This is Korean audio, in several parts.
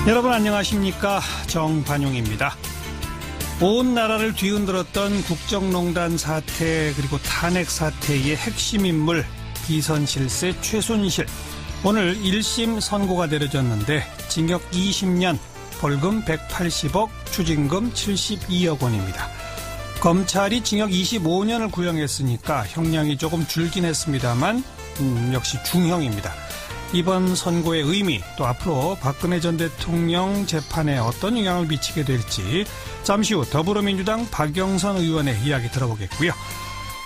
여러분 안녕하십니까? 정반용입니다. 온 나라를 뒤흔들었던 국정농단 사태 그리고 탄핵 사태의 핵심 인물 비선실세 최순실. 오늘 1심 선고가 내려졌는데 징역 20년, 벌금 180억, 추징금 72억 원입니다. 검찰이 징역 25년을 구형했으니까 형량이 조금 줄긴 했습니다만 역시 중형입니다. 이번 선고의 의미, 또 앞으로 박근혜 전 대통령 재판에 어떤 영향을 미치게 될지 잠시 후 더불어민주당 박영선 의원의 이야기 들어보겠고요.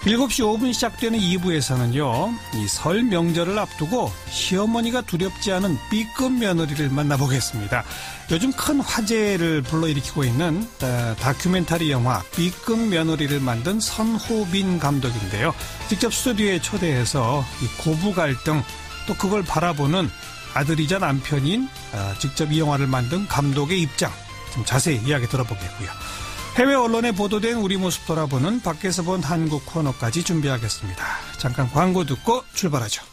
7시 5분 시작되는 2부에서는요. 이 설 명절을 앞두고 시어머니가 두렵지 않은 B급 며느리를 만나보겠습니다. 요즘 큰 화제를 불러일으키고 있는 다큐멘터리 영화 B급 며느리를 만든 선호빈 감독인데요. 직접 스튜디오에 초대해서 이 고부 갈등 또 그걸 바라보는 아들이자 남편인 직접 이 영화를 만든 감독의 입장 좀 자세히 이야기 들어보겠고요. 해외 언론에 보도된 우리 모습 돌아보는 밖에서 본 한국 코너까지 준비하겠습니다. 잠깐 광고 듣고 출발하죠.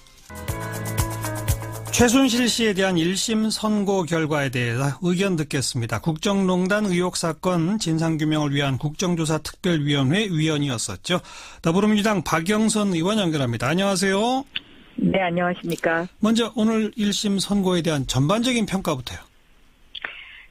최순실 씨에 대한 1심 선고 결과에 대해서 의견 듣겠습니다. 국정농단 의혹 사건 진상규명을 위한 국정조사특별위원회 위원이었었죠. 더불어민주당 박영선 의원 연결합니다. 안녕하세요. 네, 안녕하십니까. 먼저 오늘 1심 선고에 대한 전반적인 평가부터요.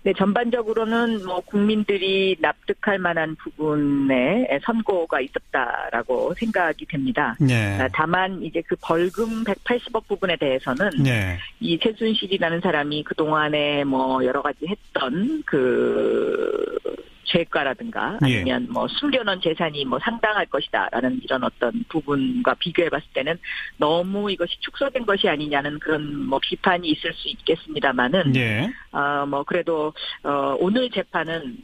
네, 전반적으로는 국민들이 납득할 만한 부분에 선고가 있었다라고 생각이 됩니다. 네. 다만 이제 그 벌금 180억 부분에 대해서는 네. 이 최순실이라는 사람이 그동안에 여러 가지 했던 죄가라든가 아니면 숨겨놓은 재산이 상당할 것이다라는 이런 어떤 부분과 비교해봤을 때는 너무 이것이 축소된 것이 아니냐는 그런 비판이 있을 수 있겠습니다만은 그래도 오늘 재판은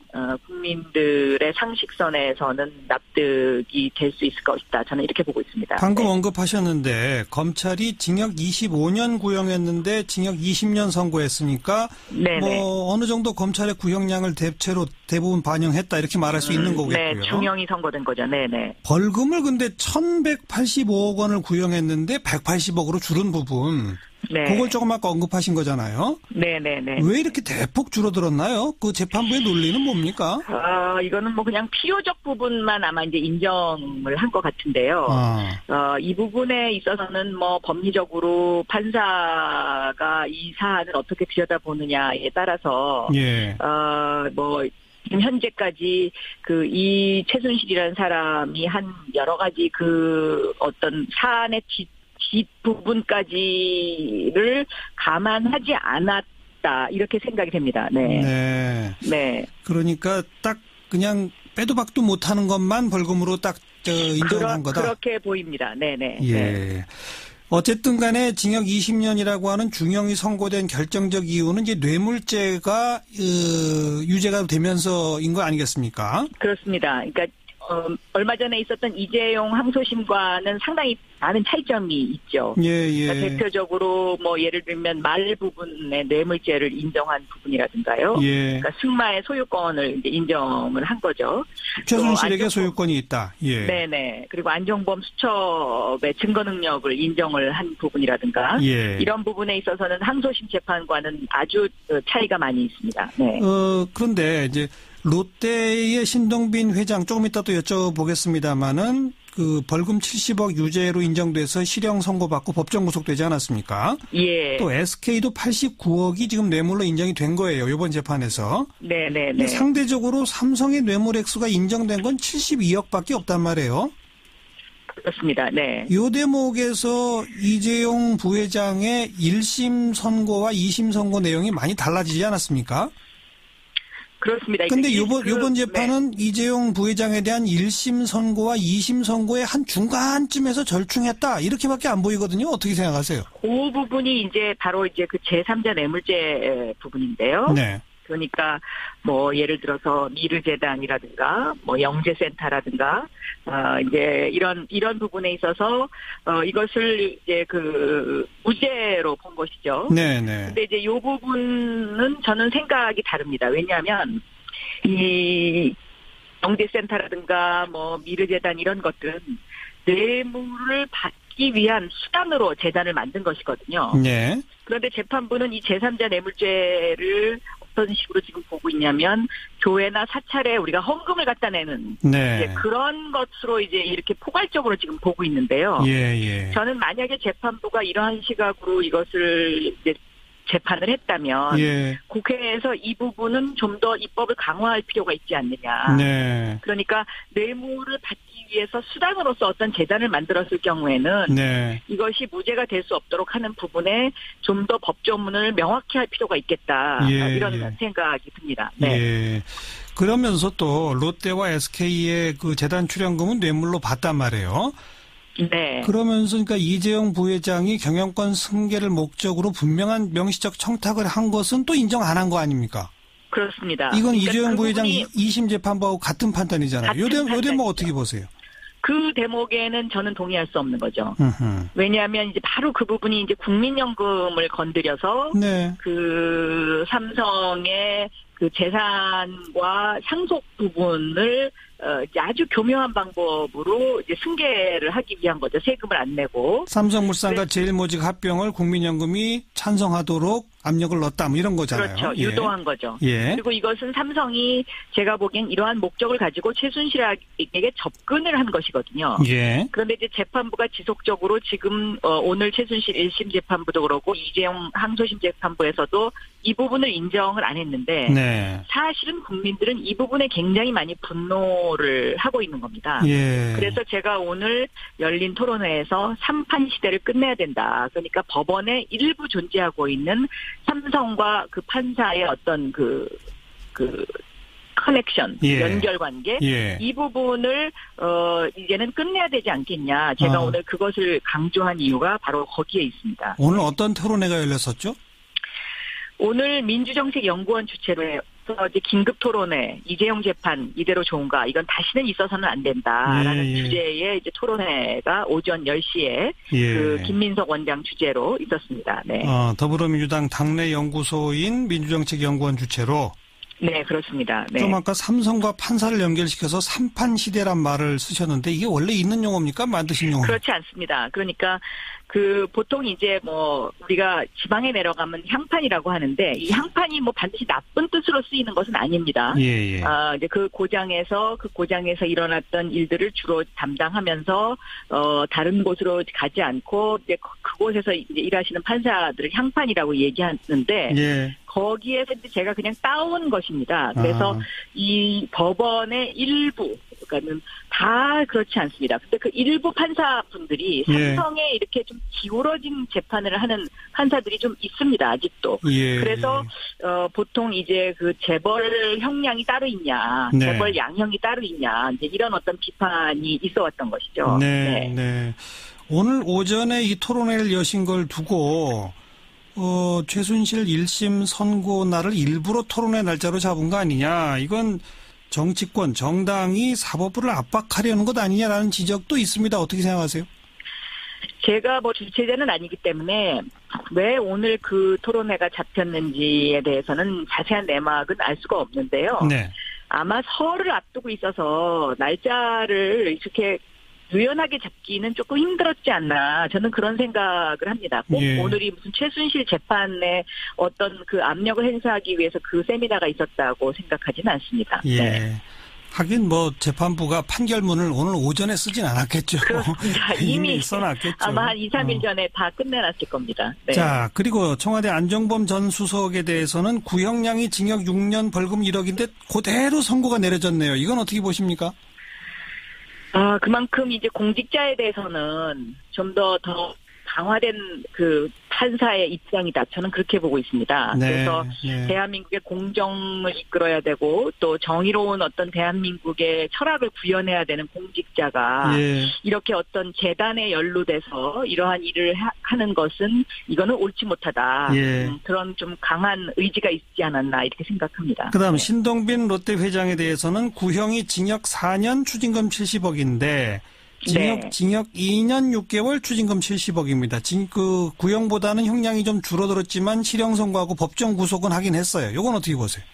국민들의 상식선에서는 납득이 될 수 있을 것이다. 저는 이렇게 보고 있습니다. 방금 네. 언급하셨는데 검찰이 징역 25년 구형했는데 징역 20년 선고했으니까 어느 정도 검찰의 구형량을 대부분 반영했다 이렇게 말할 수 있는 거겠고요. 네, 중형이 선고된 거죠. 네네. 벌금을 근데 1,185억 원을 구형했는데 180억으로 줄은 부분. 네. 그걸 조금 아까 언급하신 거잖아요. 네네네. 왜 이렇게 대폭 줄어들었나요? 그 재판부의 논리는 뭡니까? 이거는 그냥 필요적 부분만 아마 이제 인정을 한 것 같은데요. 이 부분에 있어서는 법리적으로 판사가 이 사안을 어떻게 들여다보느냐에 따라서 지금 현재까지 이 최순실이라는 사람이 한 여러 가지 어떤 사안의 뒷부분까지를 감안하지 않았다. 이렇게 생각이 됩니다. 네. 네. 그러니까 딱 그냥 빼도 박도 못하는 것만 벌금으로 딱 인정을 한 거다. 그렇게 보입니다. 네네. 예. 네. 어쨌든 간에 징역 20년이라고 하는 중형이 선고된 결정적 이유는 이제 뇌물죄가 유죄가 되면서인 거 아니겠습니까? 그렇습니다. 그러니까 얼마 전에 있었던 이재용 항소심과는 상당히 많은 차이점이 있죠. 그러니까 대표적으로 예를 들면 말 부분의 뇌물죄를 인정한 부분이라든가요. 그러니까 승마의 소유권을 이제 인정을 한 거죠. 최순실에게 소유권이 있다. 네네. 그리고 안종범 수첩의 증거 능력을 인정을 한 부분이라든가 이런 부분에 있어서는 항소심 재판과는 아주 차이가 많이 있습니다. 네. 그런데 이제 롯데의 신동빈 회장 조금 이따 또 여쭤보겠습니다만은 그 벌금 70억 유죄로 인정돼서 실형 선고받고 법정 구속되지 않았습니까? 예. 또 SK도 89억이 지금 뇌물로 인정이 된 거예요. 이번 재판에서. 네네네. 상대적으로 삼성의 뇌물 액수가 인정된 건 72억밖에 없단 말이에요. 그렇습니다. 네. 이 대목에서 이재용 부회장의 1심 선고와 2심 선고 내용이 많이 달라지지 않았습니까? 그렇습니다. 근데 요번 재판은 이재용 부회장에 대한 1심 선고와 2심 선고의 한 중간쯤에서 절충했다. 이렇게밖에 안 보이거든요. 어떻게 생각하세요? 그 부분이 이제 바로 이제 그 제3자 뇌물죄 부분인데요. 네. 그러니까 예를 들어서 미르재단이라든가 영재센터라든가 이제 이런 부분에 있어서 이것을 이제 무죄로 본 것이죠. 네네. 근데 이제 이 부분은 저는 생각이 다릅니다. 왜냐하면 이 영재센터라든가 미르재단 이런 것들은 뇌물을 받기 위한 수단으로 재단을 만든 것이거든요. 네. 그런데 재판부는 이 제3자 뇌물죄를 어떤 식으로 지금 보고 있냐면 교회나 사찰에 우리가 헌금을 갖다 내는 네. 이제 그런 것으로 이제 이렇게 포괄적으로 지금 보고 있는데요. 예. 저는 만약에 재판부가 이러한 시각으로 이것을 이제 재판을 했다면 예. 국회에서 이 부분은 좀 더 입법을 강화할 필요가 있지 않느냐. 네. 그러니까 뇌물을 받기 위해서 수단으로서 어떤 재단을 만들었을 경우에는 네. 이것이 무죄가 될 수 없도록 하는 부분에 좀 더 법조문을 명확히 할 필요가 있겠다. 이런 생각이 듭니다. 네. 예. 그러면서 또 롯데와 SK의 그 재단 출연금은 뇌물로 받단 말이에요. 네. 그러면서 그러니까 이재용 부회장이 경영권 승계를 목적으로 분명한 명시적 청탁을 한 것은 또 인정 안 한 거 아닙니까? 그렇습니다. 이건 그러니까 이재용 부회장 2심 재판부하고 같은 판단이잖아요. 요 대목 어떻게 보세요? 그 대목에는 저는 동의할 수 없는 거죠. 으흠. 왜냐하면 이제 바로 그 부분이 이제 국민연금을 건드려서 네. 그 삼성의 그 재산과 상속 부분을 이제 아주 교묘한 방법으로 이제 승계를 하기 위한 거죠. 세금을 안 내고. 삼성물산과 제일모직 합병을 국민연금이 찬성하도록 압력을 넣었다, 뭐 이런 거잖아요. 그렇죠. 예. 유도한 거죠. 예. 그리고 이것은 삼성이 제가 보기엔 이러한 목적을 가지고 최순실에게 접근을 한 것이거든요. 예. 그런데 이제 재판부가 지속적으로 지금 오늘 최순실 1심 재판부도 그렇고 이재용 항소심 재판부에서도 이 부분을 인정을 안 했는데 네. 사실은 국민들은 이 부분에 굉장히 많이 분노를 하고 있는 겁니다. 예. 그래서 제가 오늘 열린 토론회에서 3판 시대를 끝내야 된다. 그러니까 법원에 일부 존재하고 있는 삼성과 그 판사의 어떤 그 커넥션, 예. 연결관계 예. 이 부분을 이제는 끝내야 되지 않겠냐. 제가 오늘 그것을 강조한 이유가 바로 거기에 있습니다. 오늘 어떤 토론회가 열렸었죠? 오늘 민주정책연구원 주최로 이제 긴급 토론회, 이재용 재판 이대로 좋은가? 이건 다시는 있어서는 안 된다라는 주제의 이제 토론회가 오전 10시에 그 김민석 원장 주재로 있었습니다. 네. 더불어민주당 당내 연구소인 민주정책연구원 주최로. 네, 그렇습니다. 네. 좀 아까 삼성과 판사를 연결시켜서 3판 시대란 말을 쓰셨는데 이게 원래 있는 용어입니까? 만드신 용어? 그렇지 않습니다. 그러니까 보통 이제 우리가 지방에 내려가면 향판이라고 하는데 이 향판이 반드시 나쁜 뜻으로 쓰이는 것은 아닙니다. 예. 이제 그 고장에서 일어났던 일들을 주로 담당하면서 다른 곳으로 가지 않고 이제 그곳에서 이제 일하시는 판사들을 향판이라고 얘기하는데 예. 거기에서 이제 제가 그냥 따온 것입니다. 그래서 이 법원의 일부, 그러니까는 다 그렇지 않습니다. 근데 그 일부 판사분들이 삼성에 이렇게 좀 기울어진 재판을 하는 판사들이 좀 있습니다. 아직도. 예. 그래서 보통 이제 그 재벌 형량이 따로 있냐, 네. 재벌 양형이 따로 있냐, 이제 이런 어떤 비판이 있어왔던 것이죠. 네. 오늘 오전에 이 토론회를 여신 걸 두고 최순실 1심 선고 날을 일부러 토론회 날짜로 잡은 거 아니냐. 이건 정치권, 정당이 사법부를 압박하려는 것 아니냐라는 지적도 있습니다. 어떻게 생각하세요? 제가 주최자는 아니기 때문에 왜 오늘 그 토론회가 잡혔는지에 대해서는 자세한 내막은 알 수가 없는데요. 네. 아마 설을 앞두고 있어서 날짜를 이렇게 유연하게 잡기는 조금 힘들었지 않나. 저는 그런 생각을 합니다. 꼭 오늘이 무슨 최순실 재판에 어떤 그 압력을 행사하기 위해서 그 세미나가 있었다고 생각하지는 않습니다. 예. 네. 하긴 판결문을 오늘 오전에 쓰진 않았겠죠. 그렇습니다. 이미 써놨겠죠. 아마 한 2, 3일 전에 다 끝내놨을 겁니다. 네. 자, 그리고 청와대 안종범 전 수석에 대해서는 구형량이 징역 6년 벌금 1억인데 그대로 선고가 내려졌네요. 이건 어떻게 보십니까? 그만큼 이제 공직자에 대해서는 좀 더 강화된 그 판사의 입장이다. 저는 그렇게 보고 있습니다. 네, 그래서 대한민국의 공정을 이끌어야 되고 또 정의로운 어떤 대한민국의 철학을 구현해야 되는 공직자가 이렇게 어떤 재단에 연루돼서 이러한 일을 하는 것은 이거는 옳지 못하다. 그런 좀 강한 의지가 있지 않았나 이렇게 생각합니다. 그다음 신동빈 롯데 회장에 대해서는 구형이 징역 4년 추징금 70억인데 징역 2년 6개월 추징금 70억입니다. 그 구형보다는 형량이 좀 줄어들었지만 실형 선고하고 법정 구속은 하긴 했어요. 이건 어떻게 보세요?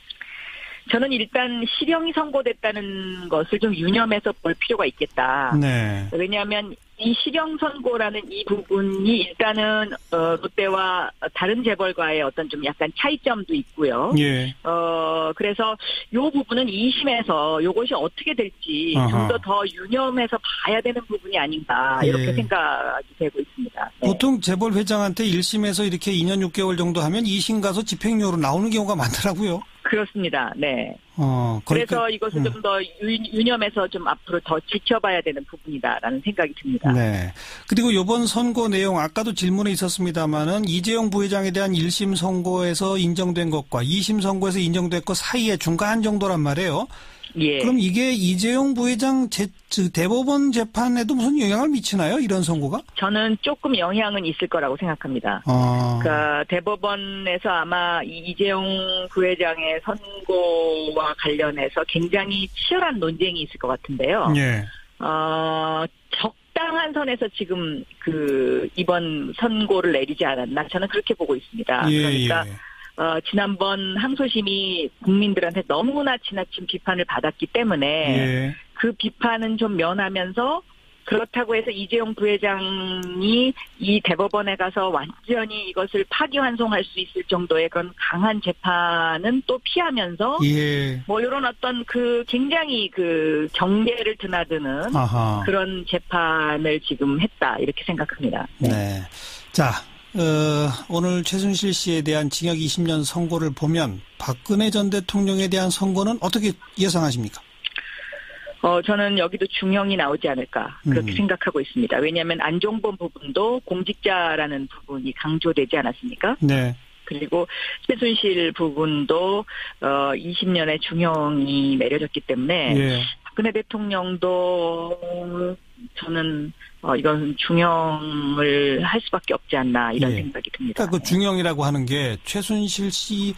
저는 일단 실형이 선고됐다는 것을 좀 유념해서 볼 필요가 있겠다. 네. 왜냐하면 이 실형 선고라는 이 부분이 일단은 롯데와 다른 재벌과의 어떤 좀 약간 차이점도 있고요. 예. 그래서 요 부분은 2심에서 요것이 어떻게 될지 좀 더 유념해서 봐야 되는 부분이 아닌가 이렇게 예. 생각이 되고 있습니다. 네. 보통 재벌 회장한테 1심에서 이렇게 2년 6개월 정도 하면 2심 가서 집행유예로 나오는 경우가 많더라고요. 그렇습니다. 네. 그래서 이것을 좀 더 유념해서 좀 앞으로 더 지켜봐야 되는 부분이다라는 생각이 듭니다. 네. 그리고 이번 선고 내용 아까도 질문에 있었습니다마는 이재용 부회장에 대한 1심 선고에서 인정된 것과 2심 선고에서 인정된 것 사이에 중간 정도란 말이에요. 예. 그럼 이게 이재용 부회장 대법원 재판에도 무슨 영향을 미치나요? 이런 선고가? 저는 조금 영향은 있을 거라고 생각합니다. 그러니까 대법원에서 아마 이재용 부회장의 선고와 관련해서 굉장히 치열한 논쟁이 있을 것 같은데요. 예. 적당한 선에서 지금 이번 선고를 내리지 않았나 저는 그렇게 보고 있습니다. 예, 그러니까 예. 지난번 항소심이 국민들한테 너무나 지나친 비판을 받았기 때문에 예. 그 비판은 좀 면하면서 그렇다고 해서 이재용 부회장이 이 대법원에 가서 완전히 이것을 파기환송할 수 있을 정도의 그런 강한 재판은 또 피하면서 예. 뭐 이런 어떤 굉장히 경계를 드나드는 그런 재판을 지금 했다 이렇게 생각합니다. 네. 네. 자. 오늘 최순실 씨에 대한 징역 20년 선고를 보면 박근혜 전 대통령에 대한 선고는 어떻게 예상하십니까? 저는 여기도 중형이 나오지 않을까 그렇게 생각하고 있습니다. 왜냐하면 안종범 부분도 공직자라는 부분이 강조되지 않았습니까? 네. 그리고 최순실 부분도 20년의 중형이 내려졌기 때문에 예. 박근혜 대통령도 저는 이건 중형을 할 수밖에 없지 않나 이런 생각이 듭니다. 그러니까 그 중형이라고 하는 게 최순실 씨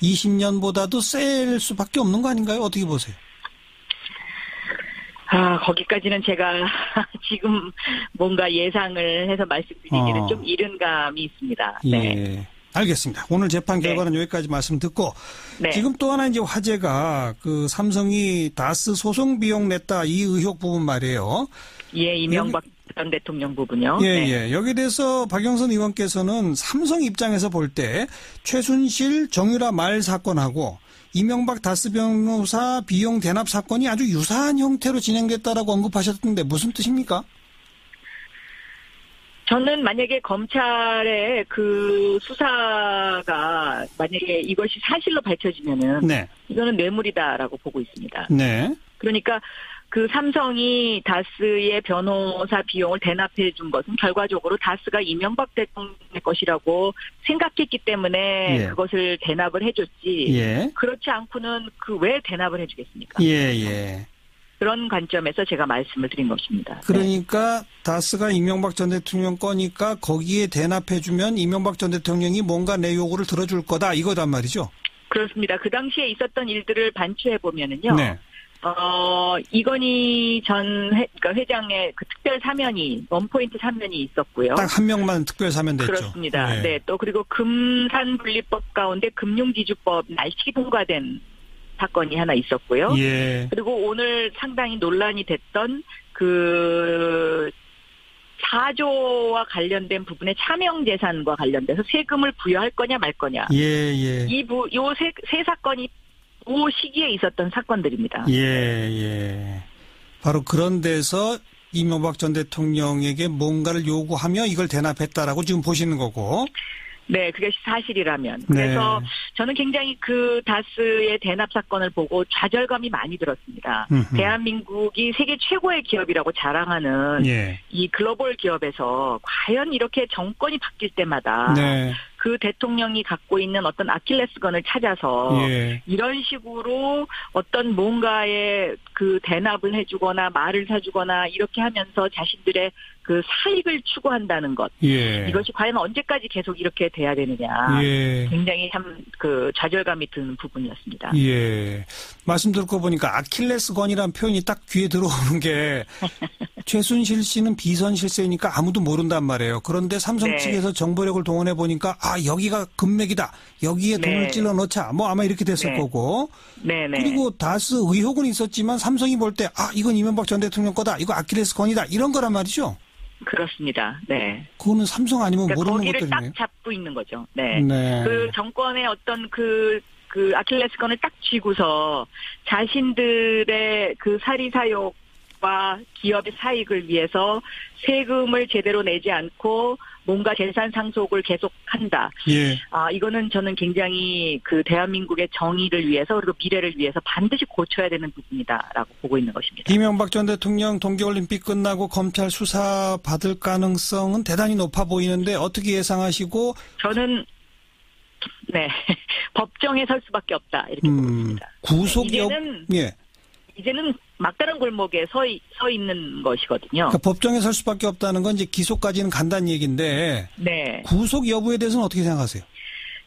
20년보다도 셀 수밖에 없는 거 아닌가요? 어떻게 보세요? 거기까지는 제가 지금 뭔가 예상을 해서 말씀드리기는 좀 이른 감이 있습니다. 예. 네. 알겠습니다. 오늘 재판 결과는 여기까지 말씀 듣고 지금 또 하나 이제 화제가 삼성이 다스 소송 비용 냈다 이 의혹 부분 말이에요. 예, 이명박 전 대통령 부분요. 예. 여기에 대해서 박영선 의원께서는 삼성 입장에서 볼 때 최순실 정유라 말 사건하고 이명박 다스 변호사 비용 대납 사건이 아주 유사한 형태로 진행됐다라고 언급하셨던데 무슨 뜻입니까? 저는 만약에 검찰의 수사가 만약에 이것이 사실로 밝혀지면은 이거는 뇌물이다라고 보고 있습니다. 네. 그러니까 삼성이 다스의 변호사 비용을 대납해 준 것은 결과적으로 다스가 이명박 대통령의 것이라고 생각했기 때문에 그것을 대납을 해줬지. 그렇지 않고는 왜 대납을 해주겠습니까? 예. 그런 관점에서 제가 말씀을 드린 것입니다. 그러니까 다스가 이명박 전 대통령 거니까 거기에 대납해주면 이명박 전 대통령이 뭔가 내 요구를 들어줄 거다 이거단 말이죠? 그렇습니다. 그 당시에 있었던 일들을 반추해보면은요. 이건희 전 회장의 특별 사면이, 원포인트 사면이 있었고요. 딱 한 명만 특별 사면 됐죠. 그렇습니다. 네. 또 그리고 금산분리법 가운데 금융지주법 날치기 통과된 사건이 하나 있었고요. 그리고 오늘 상당히 논란이 됐던 4조와 관련된 부분의 차명재산과 관련돼서 세금을 부여할 거냐 말 거냐. 요 세 사건이 그 시기에 있었던 사건들입니다. 바로 그런 데서 이명박 전 대통령에게 뭔가를 요구하며 이걸 대납했다라고 지금 보시는 거고. 네, 그것이 사실이라면. 그래서 저는 굉장히 다스의 대납 사건을 보고 좌절감이 많이 들었습니다. 대한민국이 세계 최고의 기업이라고 자랑하는 이 글로벌 기업에서 과연 이렇게 정권이 바뀔 때마다 그 대통령이 갖고 있는 어떤 아킬레스건을 찾아서 이런 식으로 어떤 뭔가의 대납을 해주거나 말을 사주거나 이렇게 하면서 자신들의 사익을 추구한다는 것. 이것이 과연 언제까지 계속 이렇게 돼야 되느냐. 굉장히 참 좌절감이 드는 부분이었습니다. 말씀 듣고 보니까 아킬레스건이라는 표현이 딱 귀에 들어오는 게 최순실 씨는 비선 실세니까 아무도 모른단 말이에요. 그런데 삼성 측에서 정보력을 동원해 보니까 여기가 금맥이다. 여기에 돈을 찔러 넣자. 뭐 아마 이렇게 됐을 거고. 그리고 다스 의혹은 있었지만 삼성이 볼 때 이건 이명박 전 대통령 거다. 이거 아킬레스건이다. 이런 거란 말이죠. 그렇습니다. 네. 그거는 삼성 아니면 그러니까 모르는 거기를 것들이네요. 딱 잡고 있는 거죠. 네. 네. 그 정권의 어떤 그 아킬레스건을 딱 쥐고서 자신들의 그 사리사욕과 기업의 사익을 위해서 세금을 제대로 내지 않고 뭔가 재산 상속을 계속한다. 예. 이거는 저는 굉장히 그 대한민국의 정의를 위해서 그리고 미래를 위해서 반드시 고쳐야 되는 부분이다라고 보고 있는 것입니다. 이명박 전 대통령 동계올림픽 끝나고 검찰 수사 받을 가능성은 대단히 높아 보이는데 어떻게 예상하시고? 저는 네 법정에 설 수밖에 없다 이렇게 보고 있습니다. 구속 이제는 막다른 골목에 서 있는 것이거든요. 그러니까 법정에 설 수밖에 없다는 건 이제 기소까지는 간다는 얘기인데. 네. 구속 여부에 대해서는 어떻게 생각하세요?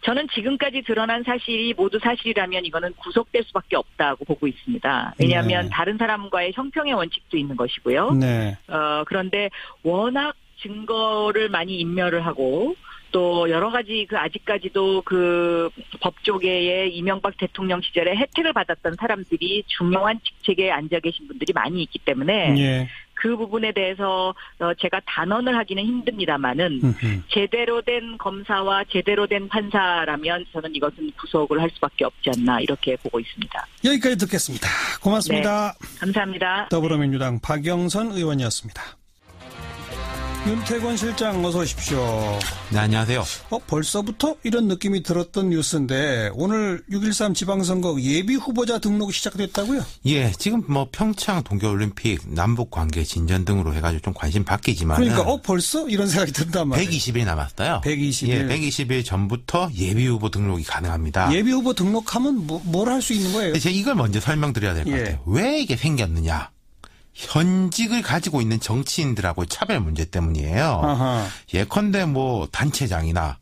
저는 지금까지 드러난 사실이 모두 사실이라면 이거는 구속될 수밖에 없다고 보고 있습니다. 왜냐하면 네. 다른 사람과의 형평의 원칙도 있는 것이고요. 네. 그런데 워낙 증거를 많이 인멸을 하고 또 여러 가지 아직까지도 그 법조계의 이명박 대통령 시절에 혜택을 받았던 사람들이 중요한 직책에 앉아 계신 분들이 많이 있기 때문에 예. 그 부분에 대해서 제가 단언을 하기는 힘듭니다만은 제대로 된 검사와 제대로 된 판사라면 저는 이것은 구속을 할 수밖에 없지 않나 이렇게 보고 있습니다. 여기까지 듣겠습니다. 고맙습니다. 네, 감사합니다. 더불어민주당 박영선 의원이었습니다. 윤태권 실장 어서 오십시오. 네, 안녕하세요. 벌써부터 이런 느낌이 들었던 뉴스인데 오늘 6.13 지방선거 예비 후보자 등록이 시작됐다고요? 예, 지금 평창 동계올림픽 남북 관계 진전 등으로 해가지고 좀 관심 바뀌지만 그러니까 벌써 이런 생각이 든단 말이에요. 120일 남았어요. 120일. 예, 120일 전부터 예비 후보 등록이 가능합니다. 예비 후보 등록하면 뭘 할 수 있는 거예요? 제가 이걸 먼저 설명드려야 될 것 같아요. 왜 이게 생겼느냐? 현직을 가지고 있는 정치인들하고의 차별 문제 때문이에요. 아하. 예컨대 단체장이나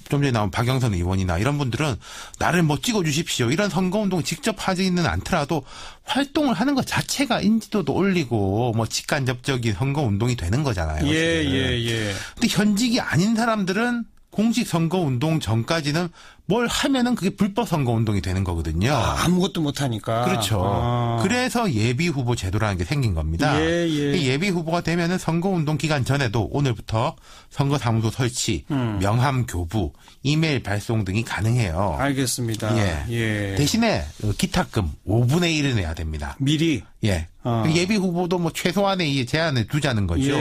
좀 전에 나온 박영선 의원이나 이런 분들은 나를 찍어주십시오. 이런 선거운동 직접 하지는 않더라도 활동을 하는 것 자체가 인지도도 올리고 직간접적인 선거운동이 되는 거잖아요. 예. 근데 현직이 아닌 사람들은 공식 선거운동 전까지는 뭘 하면은 그게 불법 선거운동이 되는 거거든요. 아무것도 못하니까. 그렇죠. 그래서 예비 후보 제도라는 게 생긴 겁니다. 예비 후보가 되면은 선거운동 기간 전에도 오늘부터 선거사무소 설치, 명함 교부, 이메일 발송 등이 가능해요. 알겠습니다. 예. 대신에 기탁금 5분의 1을 내야 됩니다. 미리. 예. 예비 후보도 최소한의 제한을 두자는 거죠.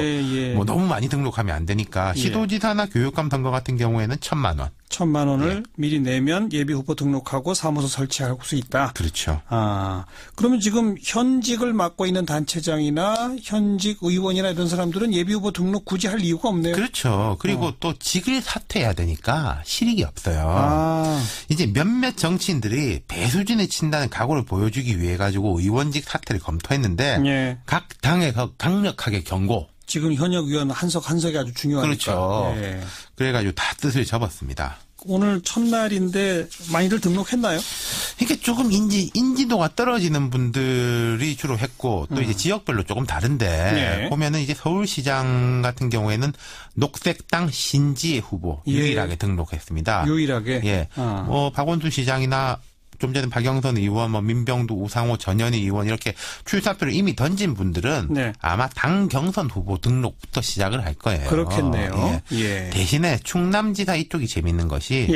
너무 많이 등록하면 안 되니까 시도지사나 교육감 선거 같은 경우에는 1,000만 원. 1,000만 원을 미리 내면 예비 후보 등록하고 사무소 설치할 수 있다. 그렇죠. 그러면 지금 현직을 맡고 있는 단체장이나 현직 의원이나 이런 사람들은 예비 후보 등록 굳이 할 이유가 없네요. 그렇죠. 그리고 또 직을 사퇴해야 되니까 실익이 없어요. 이제 몇몇 정치인들이 배수진을 친다는 각오를 보여주기 위해 가지고 의원직 사퇴를 검토했는데 각 당에서 강력하게 경고. 지금 현역 의원 한석이 아주 중요하니까. 그렇죠. 그래가지고 다 뜻을 접었습니다. 오늘 첫날인데 많이들 등록했나요? 그러니까 조금 인지도가 떨어지는 분들이 주로 했고 또 이제 지역별로 조금 다른데 보면은 이제 서울시장 같은 경우에는 녹색당 신지혜 후보 유일하게 등록했습니다. 유일하게? 박원순 시장이나 좀 전에 박영선 의원, 민병두, 우상호, 전현희 의원 이렇게 출사표를 이미 던진 분들은 아마 당 경선 후보 등록부터 시작을 할 거예요. 그렇겠네요. 대신에 충남지사 이쪽이 재밌는 것이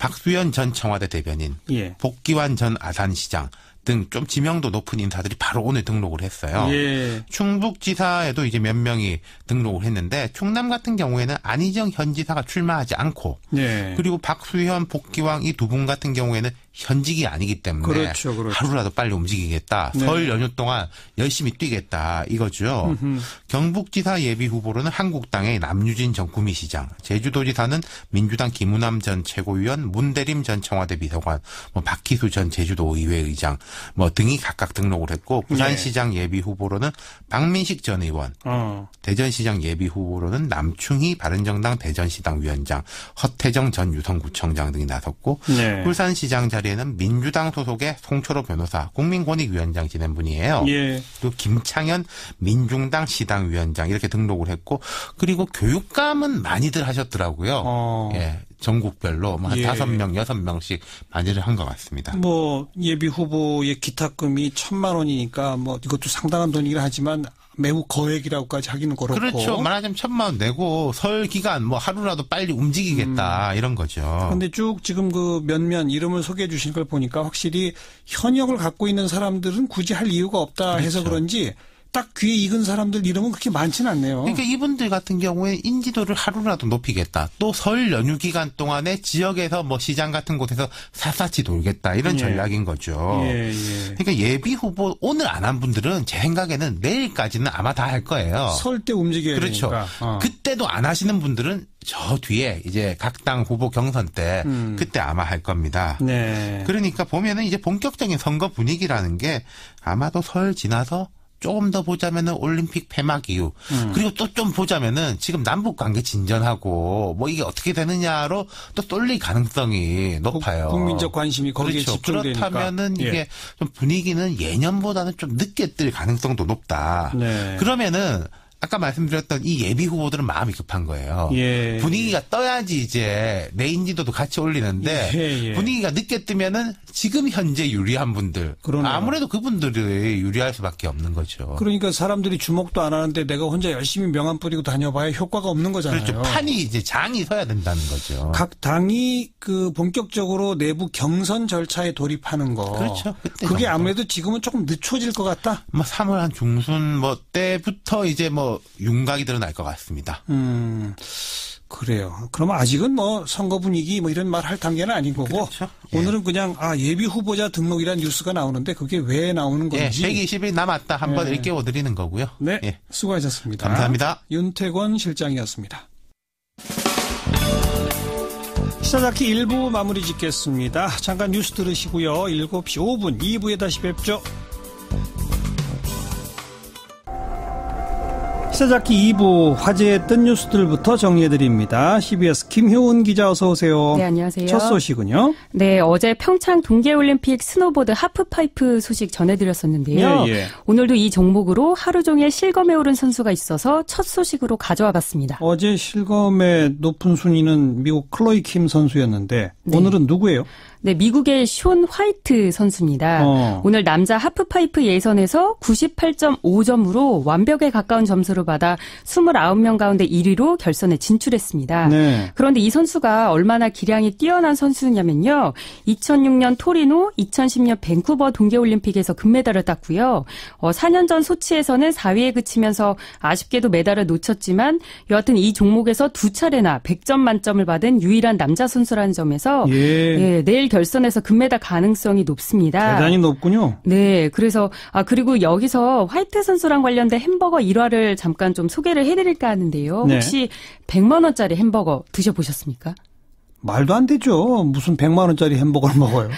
박수현 전 청와대 대변인, 복기환 전 아산시장 등 좀 지명도 높은 인사들이 바로 오늘 등록을 했어요. 충북지사에도 이제 몇 명이 등록을 했는데 충남 같은 경우에는 안희정 현 지사가 출마하지 않고 그리고 박수현, 복기왕 이 두 분 같은 경우에는 현직이 아니기 때문에 그렇죠. 하루라도 빨리 움직이겠다. 설 연휴 동안 열심히 뛰겠다 이거죠. 경북지사 예비 후보로는 한국당의 남유진 전 구미시장, 제주도지사는 민주당 김우남 전 최고위원, 문대림 전 청와대 비서관, 박희수 전 제주도의회 의장 등이 각각 등록을 했고 부산시장 예비 후보로는 박민식 전 의원, 대전시장 예비 후보로는 남충희 바른정당 대전시당 위원장, 허태정 전 유성구청장 등이 나섰고 울산시장 자리에는 민주당 소속의 송철호 변호사 국민권익위원장 지낸 분이에요. 그리고 김창현 민중당 시당위원장 이렇게 등록을 했고 그리고 교육감은 많이들 하셨더라고요. 전국별로 뭐 한 5명, 6명씩 반대를 한 것 같습니다. 뭐 예비 후보의 기탁금이 1,000만 원이니까 뭐 이것도 상당한 돈이긴 하지만 매우 거액이라고까지 하기는 그렇고. 그렇죠. 말하자면 1,000만 원 내고 설 기간 뭐 하루라도 빨리 움직이겠다 이런 거죠. 그런데 쭉 지금 그 몇몇 이름을 소개해 주신 걸 보니까 확실히 현역을 갖고 있는 사람들은 굳이 할 이유가 없다 해서 그렇죠. 그런지 딱 귀에 익은 사람들 이름은 그렇게 많지는 않네요. 그러니까 이분들 같은 경우에 인지도를 하루라도 높이겠다. 또 설 연휴 기간 동안에 지역에서 뭐 시장 같은 곳에서 사사치 돌겠다. 이런 전략인 거죠. 예. 그러니까 예비 후보 오늘 안 한 분들은 제 생각에는 내일까지는 아마 다 할 거예요. 설 때 움직여야 그렇죠. 되니까. 그때도 안 하시는 분들은 저 뒤에 이제 각 당 후보 경선 때 그때 아마 할 겁니다. 네. 그러니까 보면은 이제 본격적인 선거 분위기라는 게 아마도 설 지나서 조금 더 보자면은 올림픽 폐막 이후 그리고 또 좀 보자면은 지금 남북 관계 진전하고 뭐 이게 어떻게 되느냐로 또 쏠릴 가능성이 높아요. 국민적 관심이 거기에 그렇죠. 집중되니까. 그렇다면은 이게 좀 분위기는 예년보다는 좀 늦게 뜰 가능성도 높다. 네. 그러면은 아까 말씀드렸던 이 예비 후보들은 마음이 급한 거예요. 예. 분위기가 떠야지 이제 내 인지도도 같이 올리는데 예. 분위기가 늦게 뜨면은 지금 현재 유리한 분들 그러네요. 아무래도 그분들이 유리할 수밖에 없는 거죠. 그러니까 사람들이 주목도 안 하는데 내가 혼자 열심히 명함 뿌리고 다녀봐야 효과가 없는 거잖아요. 그렇죠. 판이 이제 장이 서야 된다는 거죠. 각 당이 그 본격적으로 내부 경선 절차에 돌입하는 거. 그렇죠. 그때 그게 정도. 아무래도 지금은 조금 늦춰질 것 같다. 뭐 3월 한 중순 뭐 때부터 이제 뭐 윤곽이 드러날 것 같습니다. 그래요. 그럼 아직은 뭐 선거 분위기 뭐 이런 말 할 단계는 아닌 거고. 그렇죠. 예. 오늘은 그냥 예비 후보자 등록이라는 뉴스가 나오는데 그게 왜 나오는 건지. 120일 남았다 한번 일깨워 드리는 거고요. 네. 예. 수고하셨습니다. 감사합니다. 윤태권 실장이었습니다. 시사자키 1부 마무리 짓겠습니다. 잠깐 뉴스 들으시고요. 7시 5분 2부에 다시 뵙죠. 시사자키 2부 화제했던 뉴스들부터 정리해드립니다. CBS 김효은 기자 어서 오세요. 네, 안녕하세요. 첫 소식은요? 네, 어제 평창 동계올림픽 스노보드 하프파이프 소식 전해드렸었는데요. 예. 오늘도 이 종목으로 하루 종일 실검에 오른 선수가 있어서 첫 소식으로 가져와 봤습니다. 어제 실검의 높은 순위는 미국 클로이 킴 선수였는데 네. 오늘은 누구예요? 네, 미국의 숀 화이트 선수입니다. 오늘 남자 하프파이프 예선에서 98.5점으로 완벽에 가까운 점수를 받아 29명 가운데 1위로 결선에 진출했습니다. 네. 그런데 이 선수가 얼마나 기량이 뛰어난 선수냐면요. 2006년 토리노, 2010년 밴쿠버 동계올림픽에서 금메달을 땄고요. 4년 전 소치에서는 4위에 그치면서 아쉽게도 메달을 놓쳤지만 여하튼 이 종목에서 2차례나 100점 만점을 받은 유일한 남자 선수라는 점에서 내일 결선에서 금메달 가능성이 높습니다. 대단히 높군요. 네, 그래서 그리고 여기서 화이트 선수랑 관련된 햄버거 일화를 잠깐 좀 소개를 해드릴까 하는데요. 네. 혹시 100만 원짜리 햄버거 드셔보셨습니까? 말도 안 되죠. 무슨 100만 원짜리 햄버거를 먹어요.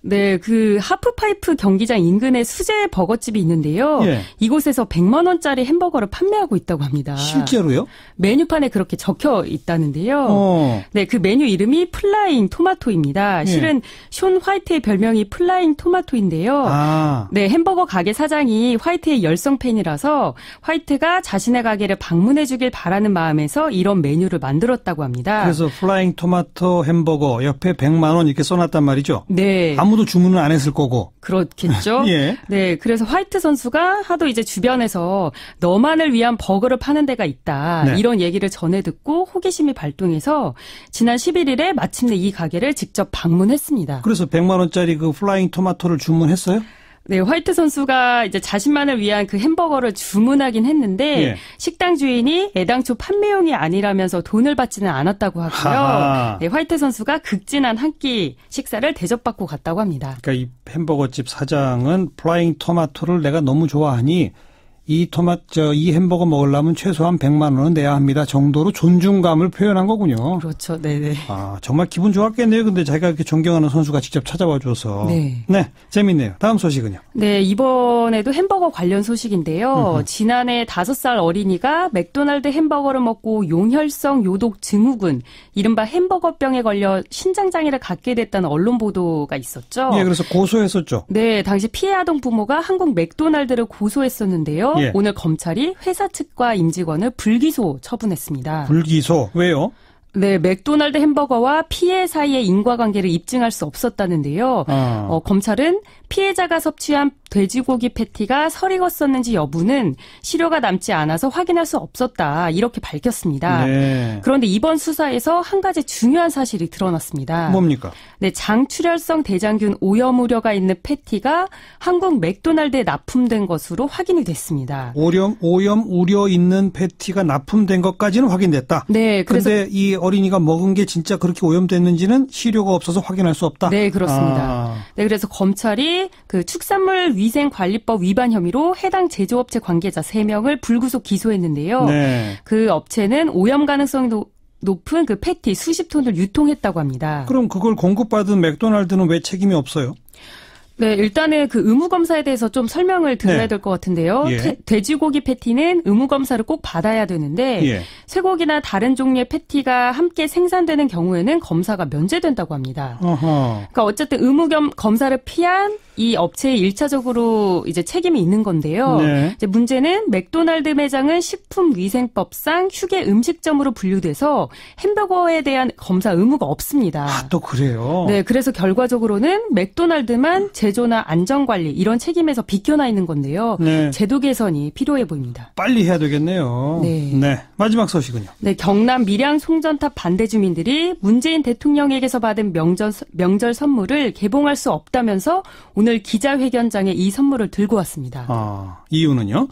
네, 그 하프파이프 경기장 인근에 수제 버거집이 있는데요. 예. 이곳에서 100만 원짜리 햄버거를 판매하고 있다고 합니다. 실제로요? 메뉴판에 그렇게 적혀 있다는데요. 네, 그 메뉴 이름이 플라잉 토마토입니다. 실은 숀 화이트의 별명이 플라잉 토마토인데요. 네, 햄버거 가게 사장이 화이트의 열성 팬이라서 화이트가 자신의 가게를 방문해 주길 바라는 마음에서 이런 메뉴를 만들었다고 합니다. 그래서 플라잉 토마토 햄버거 옆에 100만 원 이렇게 써놨단 말이죠. 네. 아무도 주문은 안 했을 거고. 그렇겠죠. 예. 네, 그래서 화이트 선수가 하도 이제 주변에서 너만을 위한 버거를 파는 데가 있다. 네. 이런 얘기를 전해 듣고 호기심이 발동해서 지난 11일에 마침내 이 가게를 직접 방문했습니다. 그래서 100만 원짜리 그 플라잉 토마토를 주문했어요? 네, 화이트 선수가 이제 자신만을 위한 그 햄버거를 주문하긴 했는데 식당 주인이 애당초 판매용이 아니라면서 돈을 받지는 않았다고 하고요. 네, 화이트 선수가 극진한 한 끼 식사를 대접받고 갔다고 합니다. 그러니까 이 햄버거집 사장은 플라잉 토마토를 내가 너무 좋아하니 이 햄버거 먹으려면 최소한 100만 원은 내야 합니다 정도로 존중감을 표현한 거군요. 그렇죠. 네네. 정말 기분 좋았겠네요. 근데 자기가 이렇게 존경하는 선수가 직접 찾아와 줘서. 네. 네, 재밌네요. 다음 소식은요. 네, 이번에도 햄버거 관련 소식인데요. 지난해 5살 어린이가 맥도날드 햄버거를 먹고 용혈성 요독 증후군, 이른바 햄버거병에 걸려 신장장애를 갖게 됐다는 언론 보도가 있었죠. 예, 그래서 고소했었죠. 네, 당시 피해 아동 부모가 한국 맥도날드를 고소했었는데요. 오늘 검찰이 회사 측과 임직원을 불기소 처분했습니다. 불기소? 왜요? 네, 맥도날드 햄버거와 피해 사이의 인과관계를 입증할 수 없었다는데요. 검찰은 피해자가 섭취한 돼지고기 패티가 설익었었는지 여부는 시료가 남지 않아서 확인할 수 없었다. 이렇게 밝혔습니다. 네. 그런데 이번 수사에서 한 가지 중요한 사실이 드러났습니다. 뭡니까? 네, 장출혈성 대장균 오염 우려가 있는 패티가 한국 맥도날드에 납품된 것으로 확인이 됐습니다. 오염 우려 있는 패티가 납품된 것까지는 확인됐다. 네, 그런데 이 어린이가 먹은 게 진짜 그렇게 오염됐는지는 시료가 없어서 확인할 수 없다. 네, 그렇습니다. 네, 그래서 검찰이 그 축산물 위생관리법 위반 혐의로 해당 제조업체 관계자 3명을 불구속 기소했는데요. 네. 그 업체는 오염 가능성이 높은 그 패티 수십 톤을 유통했다고 합니다. 그럼 그걸 공급받은 맥도날드는 왜 책임이 없어요? 네, 일단은 그 의무검사에 대해서 좀 설명을 드려야 네. 될 것 같은데요. 예. 돼지고기 패티는 의무검사를 꼭 받아야 되는데 예. 쇠고기나 다른 종류의 패티가 함께 생산되는 경우에는 검사가 면제된다고 합니다. 어허. 그러니까 어쨌든 의무검사를 피한 이 업체에 1차적으로 이제 책임이 있는 건데요. 네. 이제 문제는 맥도날드 매장은 식품위생법상 휴게 음식점으로 분류돼서 햄버거에 대한 검사 의무가 없습니다. 아, 또 그래요? 네, 그래서 결과적으로는 맥도날드만 제조나 안전관리 이런 책임에서 비껴나 있는 건데요. 네. 제도 개선이 필요해 보입니다. 빨리 해야 되겠네요. 네. 마지막 소식은요. 네, 경남 밀양 송전탑 반대 주민들이 문재인 대통령에게서 받은 명절 선물을 개봉할 수 없다면서 오늘 기자회견장에 이 선물을 들고 왔습니다. 아, 이유는요?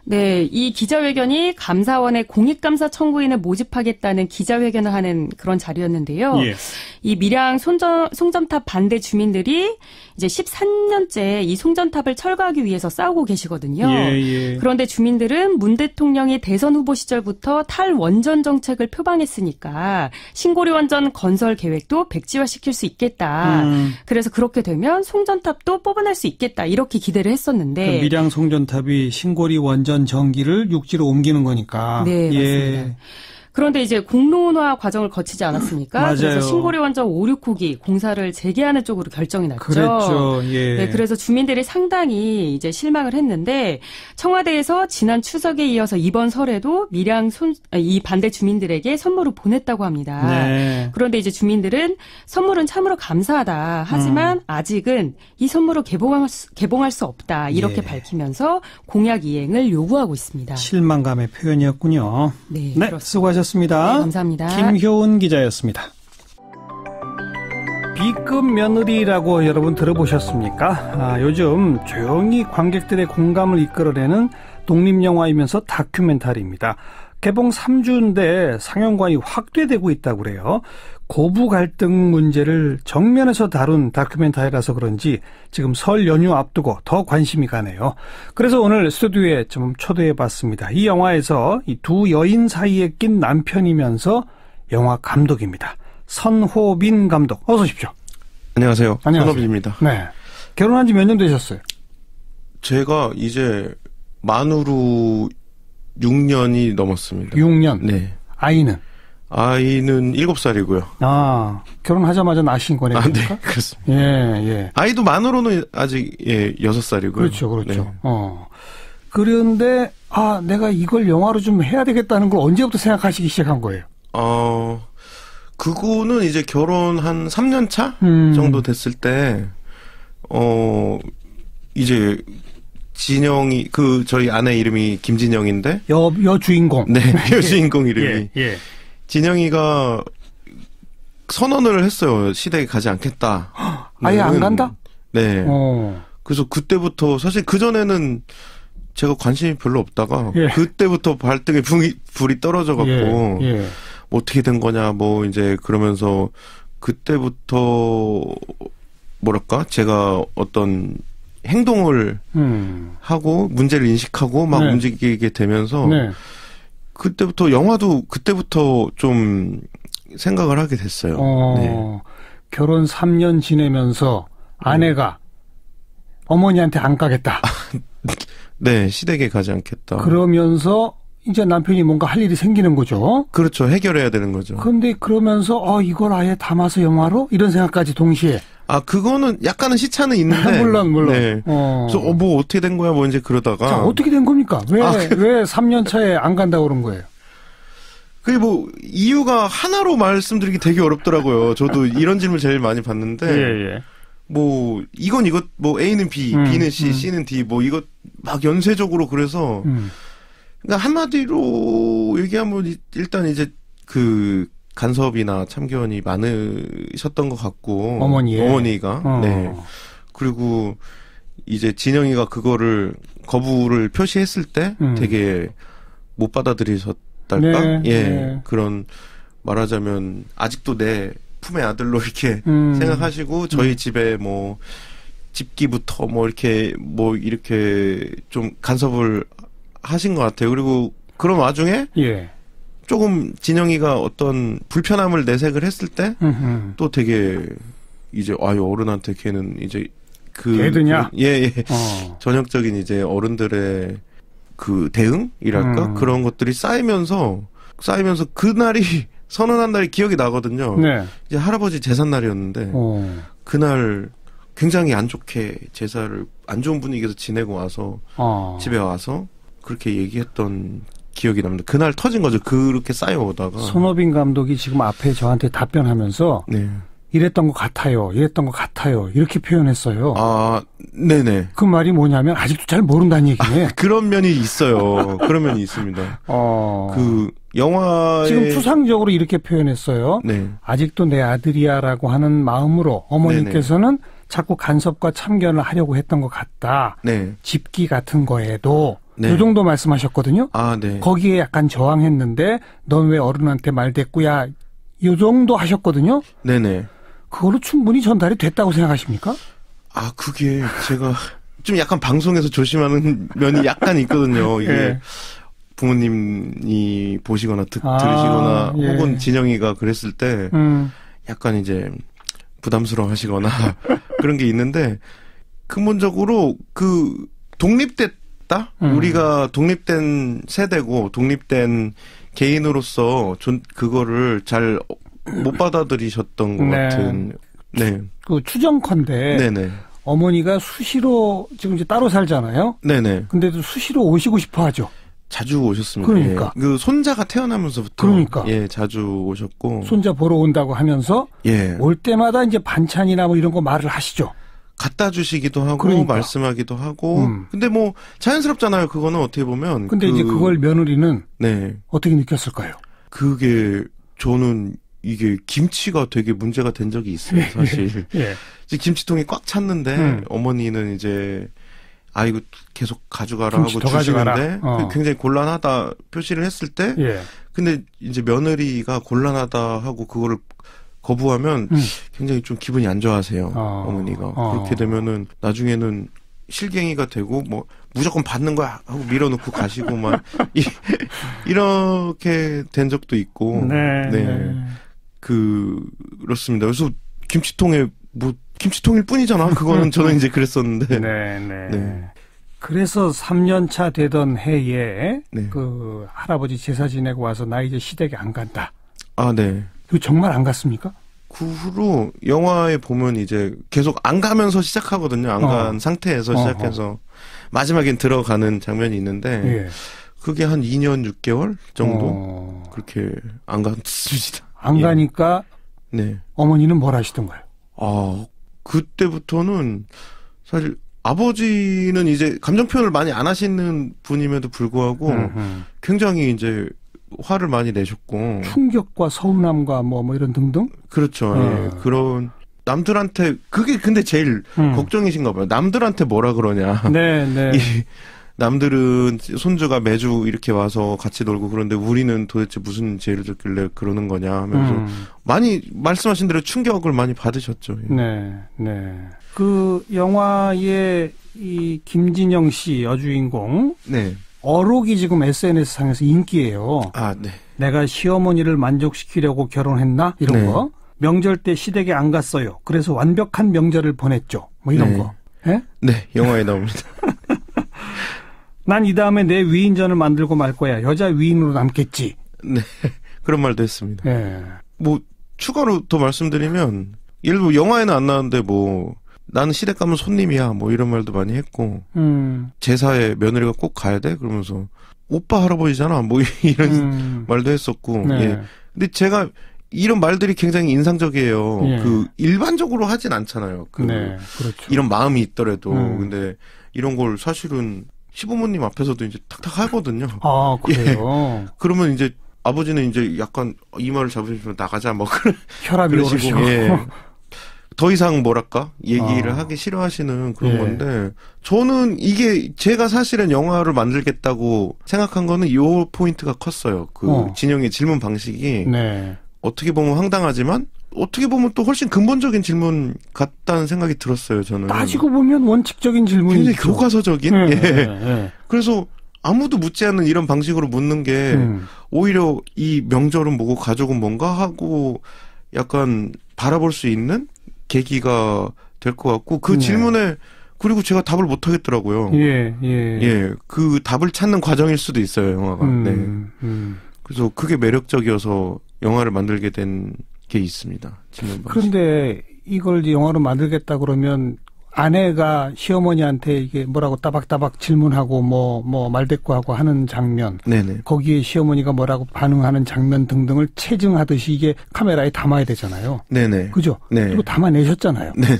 네, 이 기자회견이 감사원에 공익감사 청구인을 모집하겠다는 기자회견을 하는 그런 자리였는데요. 예. 이 밀양 송전탑 반대 주민들이 이제 13년째 이 송전탑을 철거하기 위해서 싸우고 계시거든요. 예. 그런데 주민들은 문 대통령이 대선 후보 시절부터 탈원전 정책을 표방했으니까 신고리 원전 건설 계획도 백지화시킬 수 있겠다. 그래서 그렇게 되면 송전탑도 뽑아낼 수 있겠다. 이렇게 기대를 했었는데. 그 밀양 송전탑이 신고리 원전 전기를 육지로 옮기는 거니까. 네, 예. 맞습니다. 그런데 이제 공론화 과정을 거치지 않았습니까? 맞아요. 그래서 신고리 원전 5, 6호기 공사를 재개하는 쪽으로 결정이 났죠. 그랬죠. 예. 네, 그래서 주민들이 상당히 이제 실망을 했는데 청와대에서 지난 추석에 이어서 이번 설에도 이 반대 주민들에게 선물을 보냈다고 합니다. 네. 그런데 이제 주민들은 선물은 참으로 감사하다. 하지만 아직은 이 선물을 개봉할 수 없다. 이렇게 예. 밝히면서 공약 이행을 요구하고 있습니다. 실망감의 표현이었군요. 네, 수고하셨습니다. 네, 감사합니다. 김효은 기자였습니다. B급 며느리라고 여러분 들어보셨습니까? 요즘 조용히 관객들의 공감을 이끌어내는 독립영화이면서 다큐멘터리입니다. 개봉 3주인데 상영관이 확대되고 있다고 그래요. 고부 갈등 문제를 정면에서 다룬 다큐멘터리라서 그런지 지금 설 연휴 앞두고 더 관심이 가네요. 그래서 오늘 스튜디오에 좀 초대해봤습니다. 이 영화에서 이 두 여인 사이에 낀 남편이면서 영화 감독입니다. 선호빈 감독, 어서 오십시오. 안녕하세요. 안녕하세요. 선호빈입니다. 네. 결혼한 지 몇 년 되셨어요? 제가 이제 만으로 6년이 넘었습니다. 6년. 네. 아이는? 아이는 7살이고요. 아, 결혼하자마자 낳으신 거네요. 네, 그러니까? 그렇습니다. 예. 아이도 만으로는 아직 6살이고요. 그렇죠. 네. 그런데 내가 이걸 영화로 좀 해야 되겠다는 걸 언제부터 생각하시기 시작한 거예요? 그거는 이제 결혼 한 3년 차 정도 됐을 때 이제 진영이 저희 아내 이름이 김진영인데 여주인공. 네, 여주인공 이름이 예. 진영이가 선언을 했어요. 시댁에 가지 않겠다. 아예 안 간다? 네. 그래서 그때부터 사실 그전에는 제가 관심이 별로 없다가 그때부터 발등에 불이 떨어져 갖고 어떻게 된 거냐 뭐 이제 그러면서 그때부터 뭐랄까 제가 어떤 행동을 하고 문제를 인식하고 막 움직이게 되면서 그때부터 영화도 그때부터 좀 생각을 하게 됐어요. 네. 결혼 3년 지내면서 아내가 어머니한테 안 가겠다. 네, 시댁에 가지 않겠다. 그러면서 이제 남편이 뭔가 할 일이 생기는 거죠. 그렇죠. 해결해야 되는 거죠. 그런데 그러면서 이걸 아예 담아서 영화로? 이런 생각까지 동시에. 그거는 약간은 시차는 있는데. 물론. 네. 그래서 뭐 어떻게 된 거야 뭐 이제 그러다가. 자, 어떻게 된 겁니까? 왜 3년 차에 안 간다고 그런 거예요? 그게 뭐 이유가 하나로 말씀드리기 되게 어렵더라고요. 저도 이런 질문 제일 많이 받는데 예. 뭐 이건 이것 뭐 A는 B, B는 C, C는 D 뭐 이것 막 연쇄적으로 그래서 그러니까 한마디로 얘기하면 일단 이제 그 간섭이나 참견이 많으셨던 것 같고 어머니가 네. 그리고 이제 진영이가 그거를 거부를 표시했을 때 되게 못 받아들이셨달까? 예. 그런 말하자면 아직도 내 품의 아들로 이렇게 생각하시고 저희 집에 뭐 집기부터 뭐 이렇게 좀 간섭을 하신 것 같아요. 그리고 그런 와중에 조금 진영이가 어떤 불편함을 내색을 했을 때 또 되게 이제 어른한테 걔는 이제 걔드냐? 전형적인 이제 어른들의 그 대응이랄까 그런 것들이 쌓이면서 그날이 선언한 날이 기억이 나거든요. 네. 이제 할아버지 제삿 날이었는데 그날 굉장히 안 좋게 제사를 안 좋은 분위기에서 지내고 와서 집에 와서 그렇게 얘기했던 기억이 납니다. 그날 터진 거죠. 그렇게 쌓여오다가 손호빈 감독이 지금 앞에 저한테 답변하면서 이랬던 것 같아요. 이렇게 표현했어요. 아, 네네. 그 말이 뭐냐면 아직도 잘 모른다는 얘기네. 그런 면이 있어요. 그런 면이 있습니다. 그 영화에 지금 추상적으로 이렇게 표현했어요. 네. 아직도 내 아들이야라고 하는 마음으로 어머니께서는 자꾸 간섭과 참견을 하려고 했던 것 같다. 네. 집기 같은 거에도 이 정도 말씀하셨거든요. 아, 네. 거기에 약간 저항했는데 넌 왜 어른한테 말댔구야. 이 정도 하셨거든요. 네네. 그걸로 충분히 전달이 됐다고 생각하십니까? 아, 그게 제가 좀 약간 방송에서 조심하는 면이 약간 있거든요. 이게 부모님이 보시거나 들으시거나 혹은 진영이가 그랬을 때 약간 이제 부담스러워 하시거나 그런 게 있는데 근본적으로 그 독립됐다? 우리가 독립된 세대고 독립된 개인으로서 그거를 잘 못 받아들이셨던 것 같은. 네. 그 추정컨대. 네네. 어머니가 수시로 지금 이제 따로 살잖아요. 네네. 근데도 수시로 오시고 싶어 하죠. 자주 오셨습니다. 그러니까. 그 손자가 태어나면서부터. 그러니까. 자주 오셨고. 손자 보러 온다고 하면서. 올 때마다 이제 반찬이나 뭐 이런 거 말을 하시죠. 갖다 주시기도 하고 말씀하기도 하고. 근데 뭐 자연스럽잖아요. 그거는 어떻게 보면. 근데 이제 그걸 며느리는 어떻게 느꼈을까요? 그게 저는 이게 김치가 되게 문제가 된 적이 있어요. 사실. 이제 김치통이 꽉 찼는데 어머니는 이제 이거 계속 가져가라 하고 주시는데 굉장히 곤란하다 표시를 했을 때 근데 이제 며느리가 곤란하다 하고 그거를 거부하면 굉장히 좀 기분이 안 좋아하세요. 어머니가. 그렇게 되면은 나중에는 실갱이가 되고 뭐 무조건 받는 거야 하고 밀어놓고 가시고 막 이렇게 된 적도 있고. 그렇습니다. 그래서 김치통에 뭐 김치통일 뿐이잖아. 그거는 저는 이제 그랬었는데. 그래서 3년차 되던 해에 그 할아버지 제사 지내고 와서 나 이제 시댁에 안 간다. 아, 네. 그 정말 안 갔습니까? 그 후로 영화에 보면 이제 계속 안 가면서 시작하거든요. 안 간 상태에서 시작해서 마지막엔 들어가는 장면이 있는데 그게 한 2년 6개월 정도 그렇게 안 갔습니다. 안 가니까 어머니는 뭘 하시던가요? 그때부터는 사실 아버지는 이제 감정 표현을 많이 안 하시는 분임에도 불구하고 굉장히 이제 화를 많이 내셨고 충격과 서운함과 뭐 이런 등등 그렇죠. 그런 남들한테 그게 근데 제일 걱정이신가 봐요. 남들한테 뭐라 그러냐. 남들은 손주가 매주 이렇게 와서 같이 놀고 그런데 우리는 도대체 무슨 죄를 졌길래 그러는 거냐 하면서 많이 말씀하신 대로 충격을 많이 받으셨죠. 그 영화의 이 김진영 씨 여주인공 어록이 지금 SNS상에서 인기예요. 내가 시어머니를 만족시키려고 결혼했나? 이런 거. 명절 때 시댁에 안 갔어요. 그래서 완벽한 명절을 보냈죠. 뭐 이런 거. 영화에 나옵니다. 난 이 다음에 내 위인전을 만들고 말 거야. 여자 위인으로 남겠지. 그런 말도 했습니다. 뭐 추가로 더 말씀드리면 일부 영화에는 안 나왔는데 뭐 나는 시댁 가면 손님이야 뭐 이런 말도 많이 했고 제사에 며느리가 꼭 가야 돼? 그러면서 오빠 할아버지잖아. 뭐 이런 말도 했었고. 네. 예. 근데 제가 이런 말들이 굉장히 인상적이에요. 예. 그 일반적으로 하진 않잖아요. 네, 그렇죠. 이런 마음이 있더라도. 근데 이런 걸 사실은 시부모님 앞에서도 이제 탁탁 하거든요. 아, 그래요? 예. 그러면 이제 아버지는 이제 약간 이 말을 잡으시면 나가자 뭐 혈압이 오르시고. 예. 더 이상 뭐랄까 얘기를 하기 싫어하시는 그런 건데 저는 이게 제가 사실은 영화를 만들겠다고 생각한 거는 요 포인트가 컸어요. 그 진영의 질문 방식이 네. 어떻게 보면 황당하지만 어떻게 보면 또 훨씬 근본적인 질문 같다는 생각이 들었어요. 저는 따지고 보면 원칙적인 질문이죠. 굉장히 교과서적인. 네, 예. 네. 그래서 아무도 묻지 않는 이런 방식으로 묻는 게 오히려 이 명절은 뭐고 가족은 뭔가 하고 약간 바라볼 수 있는 계기가 될 것 같고 그 질문에 그리고 제가 답을 못 하겠더라고요. 예. 그 답을 찾는 과정일 수도 있어요, 영화가. 네. 그래서 그게 매력적이어서 영화를 만들게 된 게 있습니다. 그런데 이걸 영화로 만들겠다 그러면 아내가 시어머니한테 이게 뭐라고 따박따박 질문하고 뭐 말대꾸하고 하는 장면, 네네. 거기에 시어머니가 뭐라고 반응하는 장면 등등을 체증하듯이 이게 카메라에 담아야 되잖아요. 네네. 그죠? 네. 그리고 담아내셨잖아요. 네네.